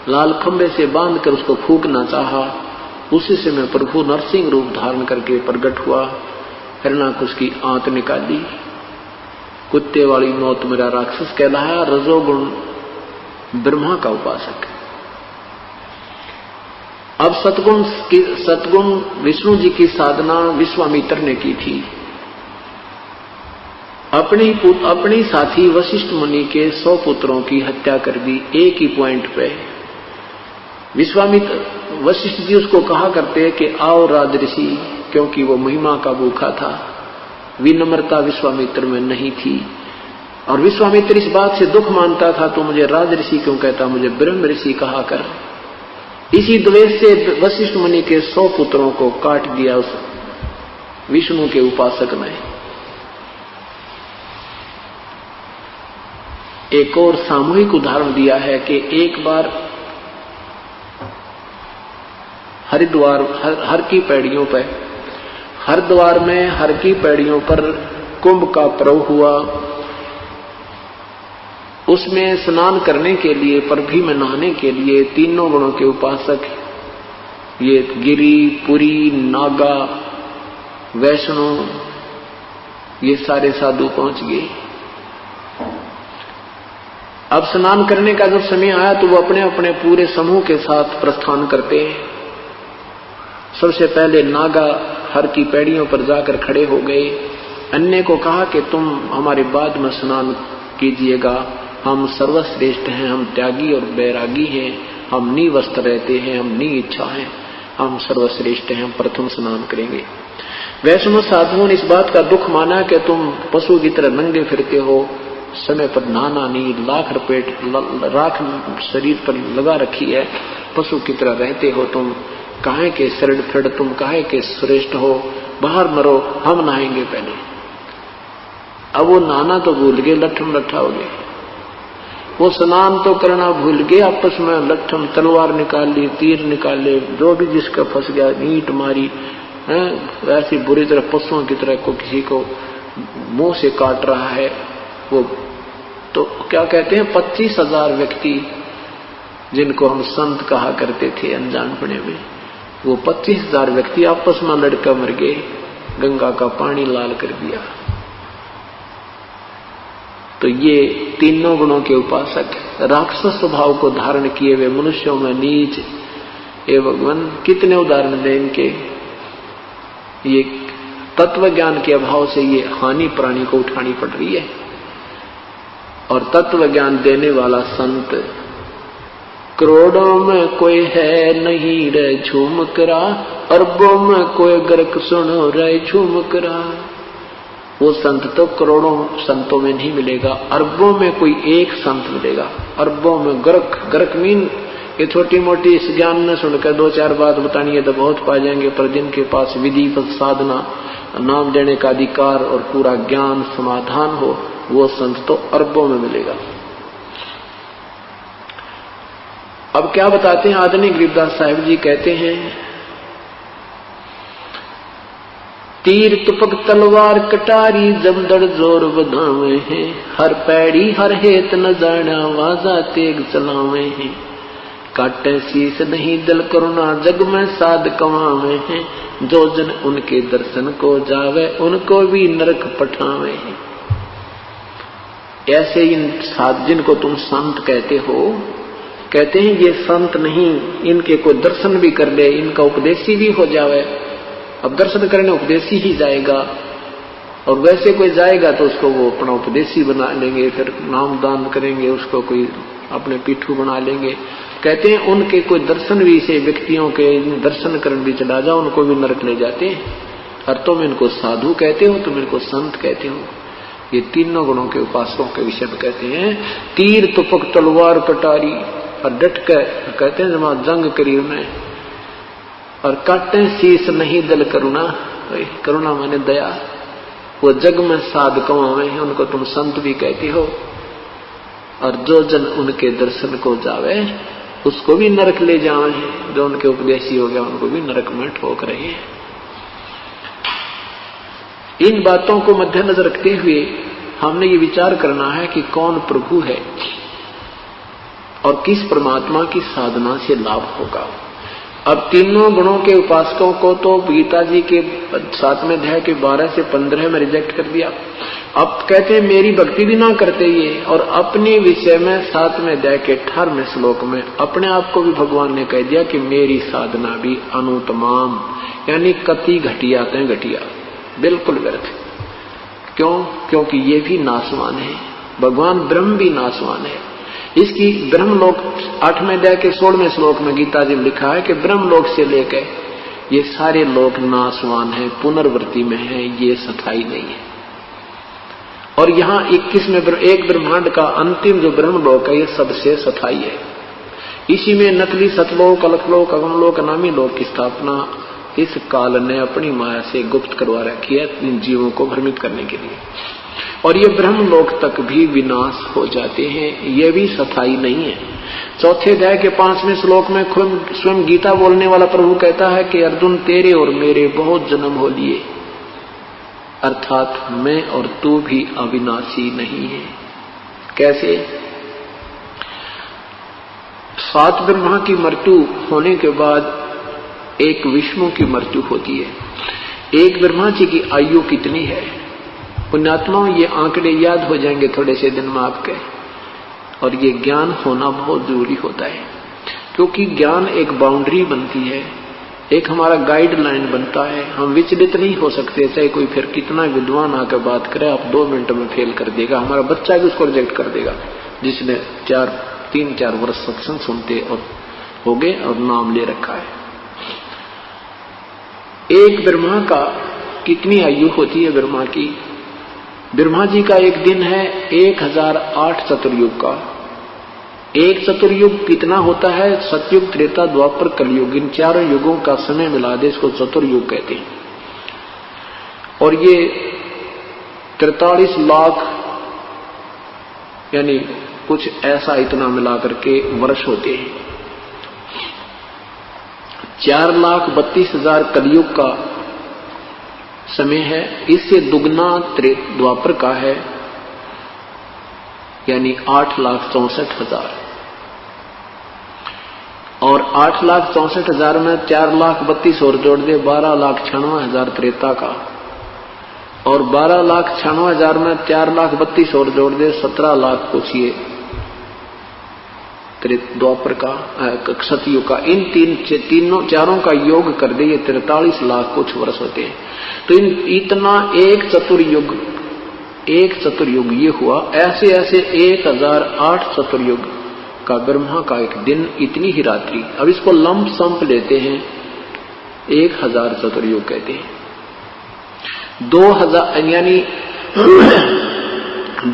लाल खंबे से बांधकर उसको फूंकना चाहा। उसी समय प्रभु नरसिंह रूप धारण करके प्रकट हुआ, हिरण्याकुश की आंत निकाली। कुत्ते वाली मौत मेरा राक्षस कहलाया, रजोगुण ब्रह्मा का उपासक। अब सतगुण विष्णु जी की साधना विश्वामित्र ने की थी। अपने साथी वशिष्ठ मुनि के 100 पुत्रों की हत्या कर दी एक ही पॉइंट पे। वशिष्ठ जी उसको कहा करते कि आओ राजऋषि, क्योंकि वो महिमा का भूखा था, विनम्रता विश्वामित्र में नहीं थी। और विश्वामित्र इस बात से दुख मानता था, तो मुझे राजऋषि क्यों कहता, मुझे ब्रह्म ऋषि कहा कर। इसी द्वेष से वशिष्ठ मुनि के 100 पुत्रों को काट दिया उस विष्णु के उपासक ने। एक और सामूहिक उदाहरण दिया है कि एक बार हरिद्वार हर की पैड़ियों पर, हरिद्वार में हर की पैड़ियों पर कुंभ का पर्व हुआ। उसमें स्नान करने के लिए, परभी में नहाने के लिए तीनों गुणों के उपासक, ये गिरी, पुरी, नागा, वैष्णव, ये सारे साधु पहुंच गए। अब स्नान करने का जब समय आया तो वो अपने अपने पूरे समूह के साथ प्रस्थान करते हैं। सबसे पहले नागा हर की पैड़ियों पर जाकर खड़े हो गए। अन्य को कहा कि तुम हमारे बाद में स्नान कीजिएगा, हम सर्वश्रेष्ठ हैं, हम त्यागी और बैरागी हैं, हम निवस्त्र रहते हैं, हम नि इच्छा हैं, हम सर्वश्रेष्ठ हैं, हम प्रथम स्नान करेंगे। वैष्णव साधुओं ने इस बात का दुख माना कि तुम पशु की तरह नंगे फिरते हो, समय पर नहाना नहीं, लाख रुपए राख शरीर पर लगा रखी है, पशु की तरह रहते हो तुम, काहे के शरण फिर तुम काहे के श्रेष्ठ हो, बाहर मरो, हम नहाएंगे पहले। अब वो नहाना तो भूल गए, लट्ठम लट्ठा हो गए। वो स्नान तो करना भूल गए, आपस में लट्ठम तलवार निकाल ली, तीर निकाले, जो भी जिसका फंस गया नीट मारी, ऐसी बुरी तरह पशुओं की तरह को किसी को मुंह से काट रहा है। वो तो क्या कहते हैं 25,000 व्यक्ति जिनको हम संत कहा करते थे अनजानपने में, वो 25,000 व्यक्ति आपस में लड़का मर गए, गंगा का पानी लाल कर दिया। तो ये तीनों गुणों के उपासक राक्षस स्वभाव को धारण किए हुए मनुष्यों में नीच एवं कितने उदाहरण दें इनके। ये तत्व ज्ञान के अभाव से ये हानि प्राणी को उठानी पड़ रही है। और तत्व ज्ञान देने वाला संत करोड़ों में कोई है नहीं रे झूमकरा, अरबों में कोई गर्क सुनो रे झूमकरा। वो संत तो करोड़ों संतों में नहीं मिलेगा, अरबों में कोई एक संत मिलेगा। अरबों में गर्क मीन ये छोटी मोटी इस ज्ञान न सुनकर 2-4 बात बतानी है तो बहुत पा जाएंगे, पर जिनके पास विधि पर साधना, नाम देने का अधिकार और पूरा ज्ञान समाधान हो, वो संत तो अरबों में मिलेगा। अब क्या बताते हैं, आदरणीय गरीबदास साहिब जी कहते हैं तीर तुपक तलवार कटारी जमदड़ जोर बधावे हैं, हर पैड़ी हर हेत न जाना वाजा तेग चलावे हैं, काटे शीस नहीं दिल करुणा जग में साध कमावे हैं, जो जन उनके दर्शन को जावे उनको भी नरक पठावे हैं। ऐसे इन साध जिनको तुम संत कहते हो, कहते हैं ये संत नहीं, इनके कोई दर्शन भी कर ले, इनका उपदेशी भी हो जावे। अब दर्शन करने उपदेशी ही जाएगा, और वैसे कोई जाएगा तो उसको वो अपना उपदेशी बना लेंगे, फिर नाम दान करेंगे, उसको कोई अपने पीठू बना लेंगे। कहते हैं उनके कोई दर्शन भी से व्यक्तियों के दर्शन करने भी चला जाओ उनको भी नरक ले जाते हैं। और तुम इनको साधु कहते हो, तुम इनको संत कहते हो। ये तीनों गुणों के उपासकों के विषय में कहते हैं तीर तुपक तलवार कटारी, और डट कर कहते हैं जमा जंग करी उन्हें, और काटे शीस नहीं दिल करुणा, करुणा माने दया, वो जग में साध कमावे हैं, उनको तुम संत भी कहते हो। और जो जन उनके दर्शन को जावे उसको भी नरक ले जावे हैं, जो उनके उपदेशी हो गया उनको भी नरक में ठोक रहे हैं। इन बातों को मद्देनजर रखते हुए हमने ये विचार करना है कि कौन प्रभु है और किस परमात्मा की साधना से लाभ होगा। अब तीनों गुणों के उपासकों को तो गीता जी के 7वें अध्याय के 12 से 15 में रिजेक्ट कर दिया। अब कहते हैं मेरी भक्ति भी ना करते ये, और अपने विषय में 7वें अध्याय के 18वें श्लोक में अपने आप को भी भगवान ने कह दिया कि मेरी साधना भी अनुतमाम, यानी कति घटिया ते घटिया, बिल्कुल व्यर्थ। क्यों? क्योंकि ये भी नाशवान है, भगवान ब्रह्म भी नाशवान है। इसकी ब्रह्मलोक 8वें अध्याय के 16वें श्लोक में गीता जी में लिखा है कि ब्रह्मलोक से लेकर ये सारे लोक नाशवान है, पुनर्वृत्ति में है, ये स्थायी नहीं है। और यहाँ 21वें एक ब्रह्मांड का अंतिम जो ब्रह्मलोक है ये सबसे स्थायी है। इसी में नकली सतलोक, अलखलोक, अगमलोक, अनामी लोक की स्थापना इस काल ने अपनी माया से गुप्त करवा रखी है इन जीवों को भ्रमित करने के लिए। और ये ब्रह्मलोक तक भी विनाश हो जाते हैं, ये भी स्थायी नहीं है। 4थे अध्याय के 5वें श्लोक में स्वयं गीता बोलने वाला प्रभु कहता है कि अर्जुन तेरे और मेरे बहुत जन्म हो लिए, अर्थात मैं और तू भी अविनाशी नहीं है। कैसे? 7 ब्रह्मा की मृत्यु होने के बाद एक विष्णु की मृत्यु होती है। एक ब्रह्मा जी की आयु कितनी है? पुण्यात्माओं ये आंकड़े याद हो जाएंगे थोड़े से दिन में आपके, और ये ज्ञान होना बहुत जरूरी होता है, क्योंकि ज्ञान एक बाउंड्री बनती है, एक हमारा गाइडलाइन बनता है। हम विचलित नहीं हो सकते, चाहे कोई फिर कितना विद्वान आकर बात करे, आप 2 मिनट में फेल कर देगा। हमारा बच्चा भी उसको रिजेक्ट कर देगा, जिसने 3-4 वर्ष सत्संग सुनते और हो गए और नाम ले रखा है। एक ब्रह्मा का कितनी आयु होती है? ब्रह्मा की, ब्रह्मा जी का एक दिन है 1008 चतुर्युग का। एक चतुर्युग कितना होता है? सतयुग, त्रेता, द्वापर, कलयुग, इन 4 युगों का समय मिला दे इसको चतुर्युग कहते हैं। और ये 43 लाख यानी कुछ ऐसा इतना मिला करके वर्ष होते हैं। 4,32,000 कलयुग का समय है, इससे दुगना द्वापर का है, यानी 8,64,000। और 8,64,000 में 4,32,000 और जोड़ दे 12,96,000 त्रेता का, और 12,96,000 में 4,32,000 और जोड़ दे 17 लाख कुछ ये द्वापर का, सतयुग का। इन चारों का योग कर दे ये 43 लाख कुछ वर्ष होते हैं। तो इतना एक चतुर्युग ये हुआ। ऐसे ऐसे 1008 चतुर्युग का ब्रह्मा का एक दिन, इतनी ही रात्रि। अब इसको लंप संप लेते हैं, 1000 चतुर्युग कहते हैं। 2000 यानी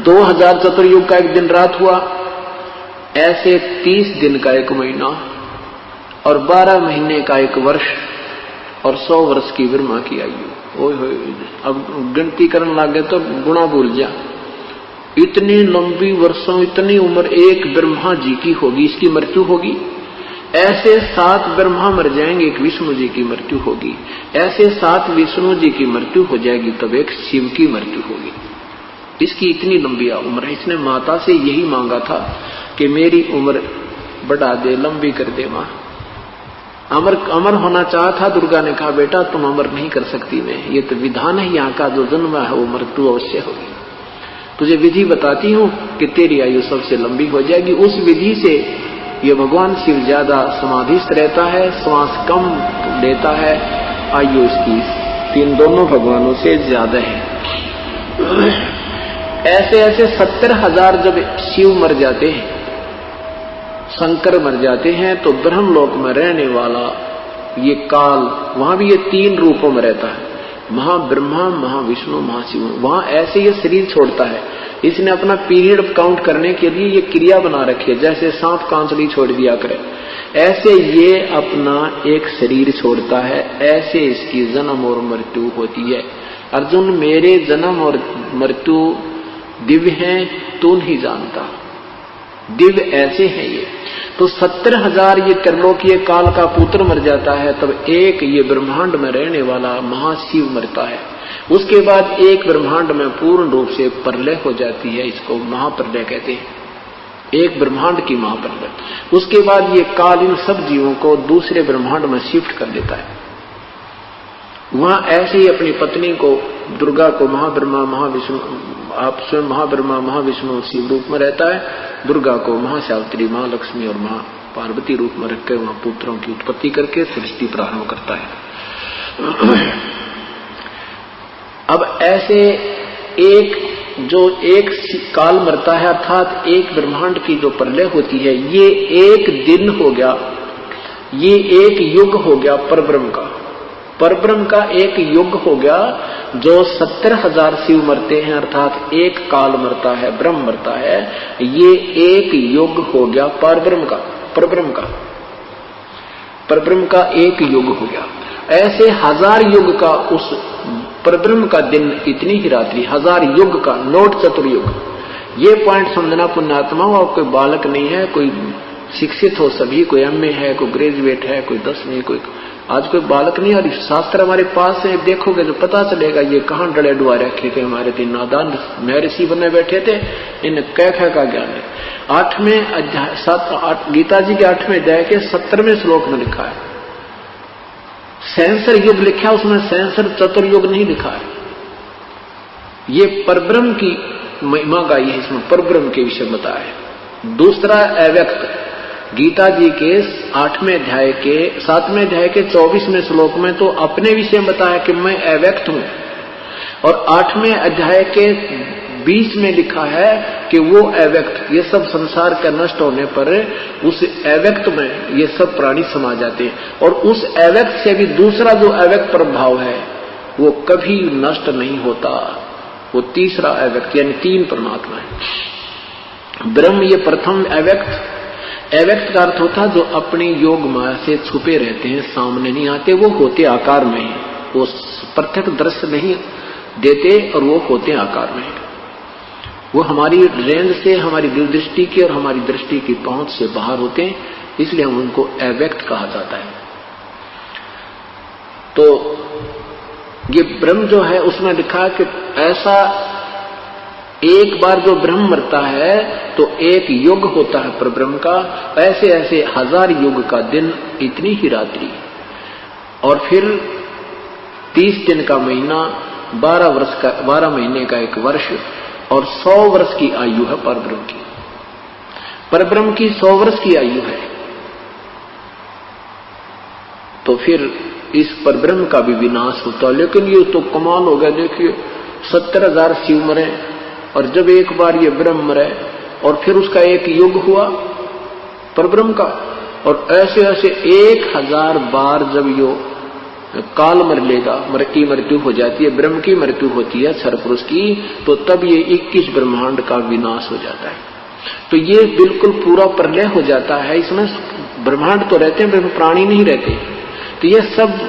2000 चतुर्युग का एक दिन रात हुआ। ऐसे 30 दिन का एक महीना, और 12 महीने का एक वर्ष, और 100 वर्ष की ब्रह्मा की आयु। ओए होए, अब गिनती करने लग गए तो गुणा भूल जा। इतनी लंबी वर्षों, इतनी उम्र एक ब्रह्मा जी की होगी, इसकी मृत्यु होगी। ऐसे 7 ब्रह्मा मर जाएंगे, एक विष्णु जी की मृत्यु होगी। ऐसे 7 विष्णु जी की मृत्यु हो जाएगी, तब एक शिव की मृत्यु होगी। इसकी इतनी लंबी उम्र है। इसने माता से यही मांगा था कि मेरी उम्र बढ़ा दे, लंबी कर दे मां। अमर होना चाहा था। दुर्गा ने कहा बेटा तुम अमर नहीं कर सकती मैं, ये तो विधान है यहाँ का, जो जन्म है वो मृत्यु अवश्य होगी। तुझे विधि बताती हूँ कि तेरी आयु सबसे लंबी हो जाएगी। उस विधि से ये भगवान शिव ज्यादा समाधिस्थ रहता है, श्वास कम लेता है, आयु इसकी इन दोनों भगवानों से ज्यादा है। ऐसे ऐसे 70,000 जब शिव मर जाते हैं, शंकर मर जाते हैं, तो ब्रह्मलोक में रहने वाला ये काल, वहां भी ये 3 रूपों में रहता है, महाब्रह्मा, महाविष्णु, महाशिव। वहां ऐसे ये शरीर छोड़ता है। इसने अपना पीरियड काउंट करने के लिए ये क्रिया बना रखी है, जैसे सांप कांचली छोड़ दिया करे, ऐसे ये अपना एक शरीर छोड़ता है। ऐसे इसकी जन्म और मृत्यु होती है। अर्जुन मेरे जन्म और मृत्यु दिव्य हैं, तू नहीं जानता, दिव्य ऐसे हैं ये। तो 70,000 ये त्रिलोकीय काल का पुत्र मर जाता है, तब एक ये ब्रह्मांड में रहने वाला महाशिव मरता है। उसके बाद एक ब्रह्मांड में पूर्ण रूप से प्रलय हो जाती है, इसको महाप्रलय कहते हैं, एक ब्रह्मांड की महाप्रलय। उसके बाद ये काल इन सब जीवों को दूसरे ब्रह्मांड में शिफ्ट कर देता है। वहां ऐसे ही अपनी पत्नी को, दुर्गा को महाब्रह्मा, महाविष्णु, आप स्वयं महाब्रह्मा, महाविष्णु शिव रूप में रहता है। दुर्गा को महासावित्री, महालक्ष्मी और महापार्वती रूप में रखकर वहां पुत्रों की उत्पत्ति करके सृष्टि प्रारंभ करता है। अब ऐसे एक काल मरता है, अर्थात एक ब्रह्मांड की जो प्रलय होती है, ये एक दिन हो गया, ये एक युग हो गया परब्रह्म का। परब्रह्म का एक युग हो गया। जो 70,000 शिव मरते हैं, अर्थात एक काल मरता है, ब्रह्म मरता है, ये एक युग हो गया परब्रह्म का। परब्रह्म का एक युग हो गया। ऐसे 1000 युग का उस परब्रह्म का दिन, इतनी ही रात्रि, 1000 युग का, नोट चतुर्युग। ये पॉइंट समझना पुण्यात्मा, और कोई बालक नहीं है, कोई शिक्षित हो सभी, कोई एमए है, कोई ग्रेजुएट है, कोई 10वीं, कोई आज कोई बालक नहीं। और शास्त्र हमारे पास है, देखोगे तो पता चलेगा ये कहाँ डले डुआ रखे थे हमारे 3 नादान महर्षि बने बैठे थे, इन कैखा का ज्ञान है। 8वें अध्याय, गीता जी के 8वें अध्याय के 17वें श्लोक में लिखा है, सहस्र युग लिखा, उसमें सहस्र चतुर्युग नहीं लिखा है। ये परब्रह्म की महिमा गाई है, इसमें परब्रह्म के विषय बताया है। दूसरा अव्यक्त, गीता जी के 8वें अध्याय के 7वें अध्याय के 24वें श्लोक में तो अपने विषय बताया कि मैं अव्यक्त हूं, और 8वें अध्याय के 20 में लिखा है कि वो अव्यक्त, ये सब संसार का नष्ट होने पर उस अव्यक्त में ये सब प्राणी समा जाते हैं, और उस अव्यक्त से भी दूसरा जो अव्यक्त प्रभाव है वो कभी नष्ट नहीं होता, वो तीसरा अव्यक्त, यानी 3 परमात्मा है। ब्रह्म ये प्रथम अव्यक्त। अव्यक्त का अर्थ होता जो अपनी योग माया से छुपे रहते हैं, सामने नहीं आते, वो होते आकार में ही, वो प्रत्यक्ष दृश्य नहीं देते, और वो होते आकार में। वो हमारी रेंज से, हमारी दूरदृष्टि की और हमारी दृष्टि की पहुंच से बाहर होते हैं, इसलिए हम उनको अव्यक्त कहा जाता है। तो ये ब्रह्म जो है उसमें लिखा कि ऐसा एक बार जो ब्रह्म मरता है तो एक युग होता है परब्रह्म का। ऐसे ऐसे 1000 युग का दिन, इतनी ही रात्रि, और फिर 30 दिन का महीना, 12 महीने का एक वर्ष, और 100 वर्ष की आयु है परब्रह्म की। परब्रह्म की 100 वर्ष की आयु है। तो फिर इस परब्रह्म का भी विनाश होता है। लेकिन ये तो कमाल हो गया, देखिए 70,000 शिव मरे, और जब एक बार ये ब्रह्म मरे और फिर उसका एक युग हुआ परब्रह्म का, और ऐसे ऐसे 1000 बार जब यो काल मर लेगा, की मृत्यु हो जाती है, ब्रह्म की मृत्यु होती है क्षर पुरुष की, तो तब ये 21 ब्रह्मांड का विनाश हो जाता है। तो ये बिल्कुल पूरा प्रलय हो जाता है। इसमें ब्रह्मांड तो रहते हैं, प्राणी नहीं रहते। तो ये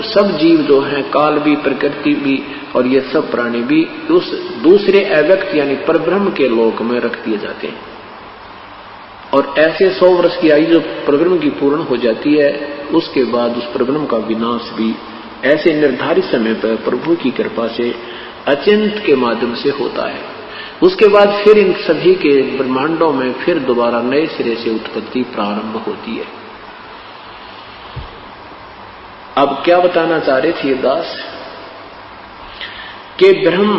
सब जीव जो हैं, काल भी, प्रकृति भी, और ये सब प्राणी भी उस दूसरे अव्यक्त यानी परब्रह्म के लोक में रख दिए जाते हैं। और ऐसे 100 वर्ष की आयु जो प्रब्रह्म की पूर्ण हो जाती है, उसके बाद उस प्रब्रह्म का विनाश भी ऐसे निर्धारित समय पर प्रभु की कृपा से अचिंत के माध्यम से होता है। उसके बाद फिर इन सभी के ब्रह्मांडों में फिर दोबारा नए सिरे से उत्पत्ति प्रारंभ होती है। अब क्या बताना चाह रहे थे दास कि ब्रह्म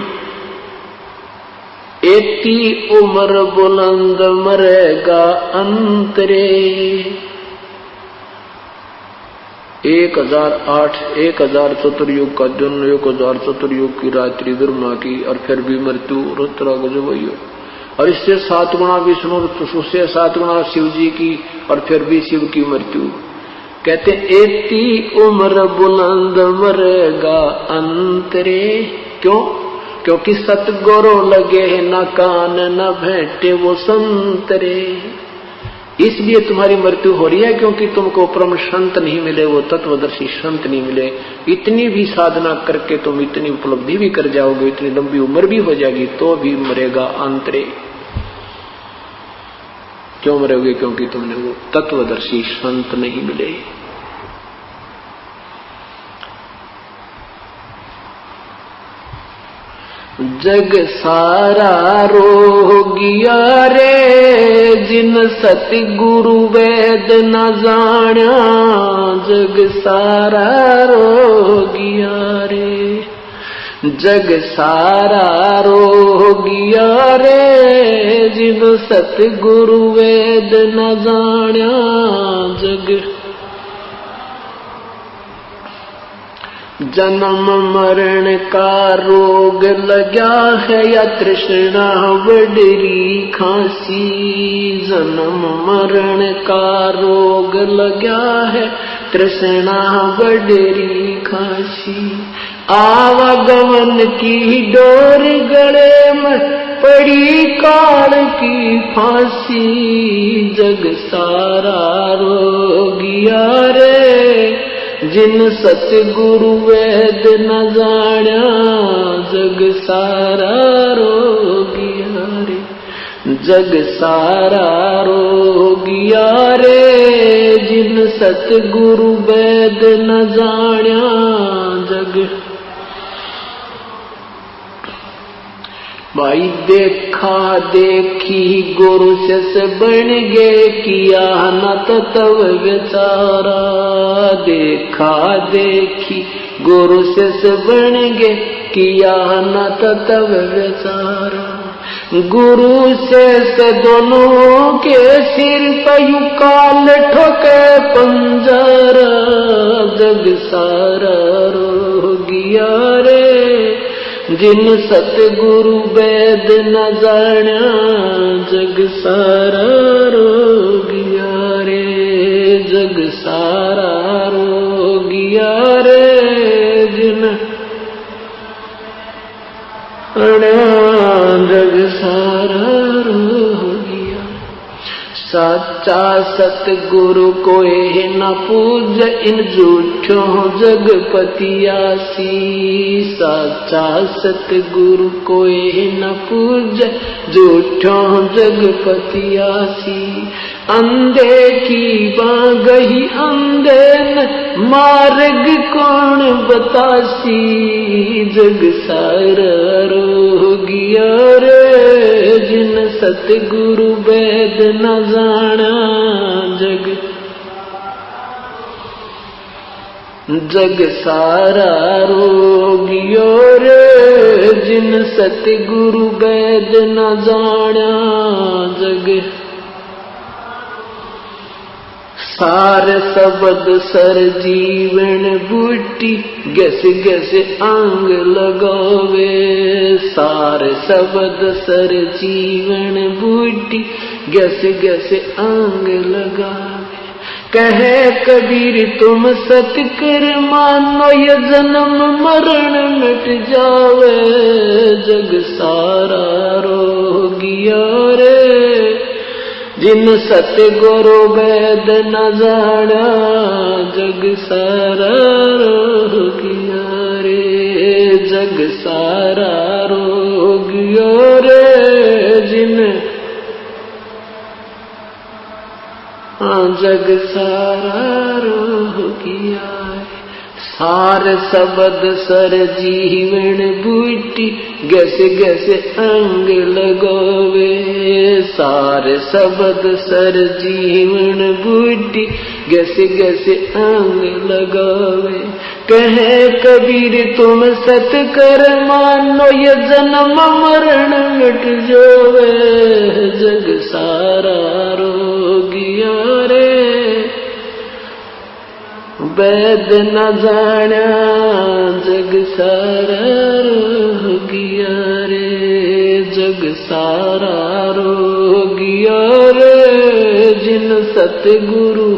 एती उम्र बुलंद मरेगा अंतरे 1000 चतुर्युग का दिन, 1000 चतुर्युग की रात्रि ब्रह्मा की, और फिर भी मृत्यु रुद्र, और इससे 7 गुना विष्णु, उससे 7 गुना शिव जी की, और फिर भी शिव की मृत्यु। कहते एती उम्र बुलंद मरेगा अंतरे। क्यों? क्योंकि सतगुरु लगे न कान न भेंटे वो संतरे। इसलिए तुम्हारी मृत्यु हो रही है क्योंकि तुमको परम संत नहीं मिले, वो तत्वदर्शी संत नहीं मिले। इतनी भी साधना करके तुम इतनी उपलब्धि भी कर जाओगे, इतनी लंबी उम्र भी हो जाएगी, तो भी मरेगा अंतरे। क्यों मरोगे? क्योंकि तुमने वो तत्वदर्शी संत नहीं मिले। जग सारा रोगिया रे जिन सतगुरु वेद न जाण्या। जग सारा रोगिया रे, जग सारा रोगिया रे जिन सतगुरु वेद न जाण्या। जग जन्म मरण का रोग लगा है या तृष्णा बडरी खांसी। जन्म मरण का रोग लगा है तृष्णा बडरी खांसी। आवागमन की डोर गले में पड़ी काल की फांसी। जग सारा रोगिया रे जिन सतगुरु वेद न जाण्या। जग सारा रोगिया रे, जग सारा रोगिया रे जिन सतगुरु वेद न जाण्या। जग भाई देखा देखी गुरु से बन गए किया न तव बेचारा। देखा देखी गुरु से बन गए किया न तव बेचारा। गुरु से दोनों के सिर पर यूं काल ठोके पंजरा। जग सारा रोगिया रे जिन सतगुरु वेद न जाण्या। जग सारा रोगिया रे, जग सारा रोगिया रे जिन जग सारा रोगिया। सच्चा सतगुरु कोई न पूज इन झूठों जगपतियासी। सच्चा सतगुरु कोई न पूज झूठों जगपतियासी। अंधे की बागही अंधे न मार्ग कौन बतासी। जग सारा रोगिया रे जिन सतगुरु वेद न जाना। जग जग सारा रोगियो रे जिन सतगुरु वेद न जाना। जग सार शब्द सर जीवन बूटी गस गस अंग लगावे। सार शब्द सर जीवन बूटी गस गस अंग लगावे। कहे कबीर तुम सतकर मानो ये जन्म मरण मिट जावे। जग सारा रोगिया रे जिन सतगुरु वेद न जाना। जग सारा रोगिया रे, जग सारा रोगिया रे जिन जग सारा रोह किया सार सबद सर जीवन बूटी गैसे गैसे अंग लगोवे सार सबद सर जीवन बूटी गैसे गैसे अंग लगोवे कहे कबीर तुम सत कर मानो ये जन्म मरण मिट जोवे जग सारा रोगिया रे वैद न जाना जग सारा रोगिया रे जग सारा रोगिया रे जिन सतगुरु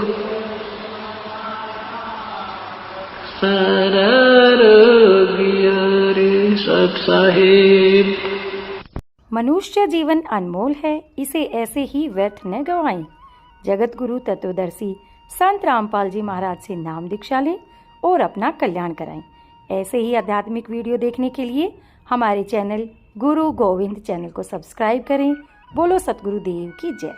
सारा रोगिया रे सब साहेब। मनुष्य जीवन अनमोल है, इसे ऐसे ही व्यर्थ न गवाएं। जगत गुरु तत्वदर्शी संत रामपाल जी महाराज से नाम दीक्षा लें और अपना कल्याण कराएं। ऐसे ही आध्यात्मिक वीडियो देखने के लिए हमारे चैनल गुरु गोविंद चैनल को सब्सक्राइब करें। बोलो सतगुरु देव की जय।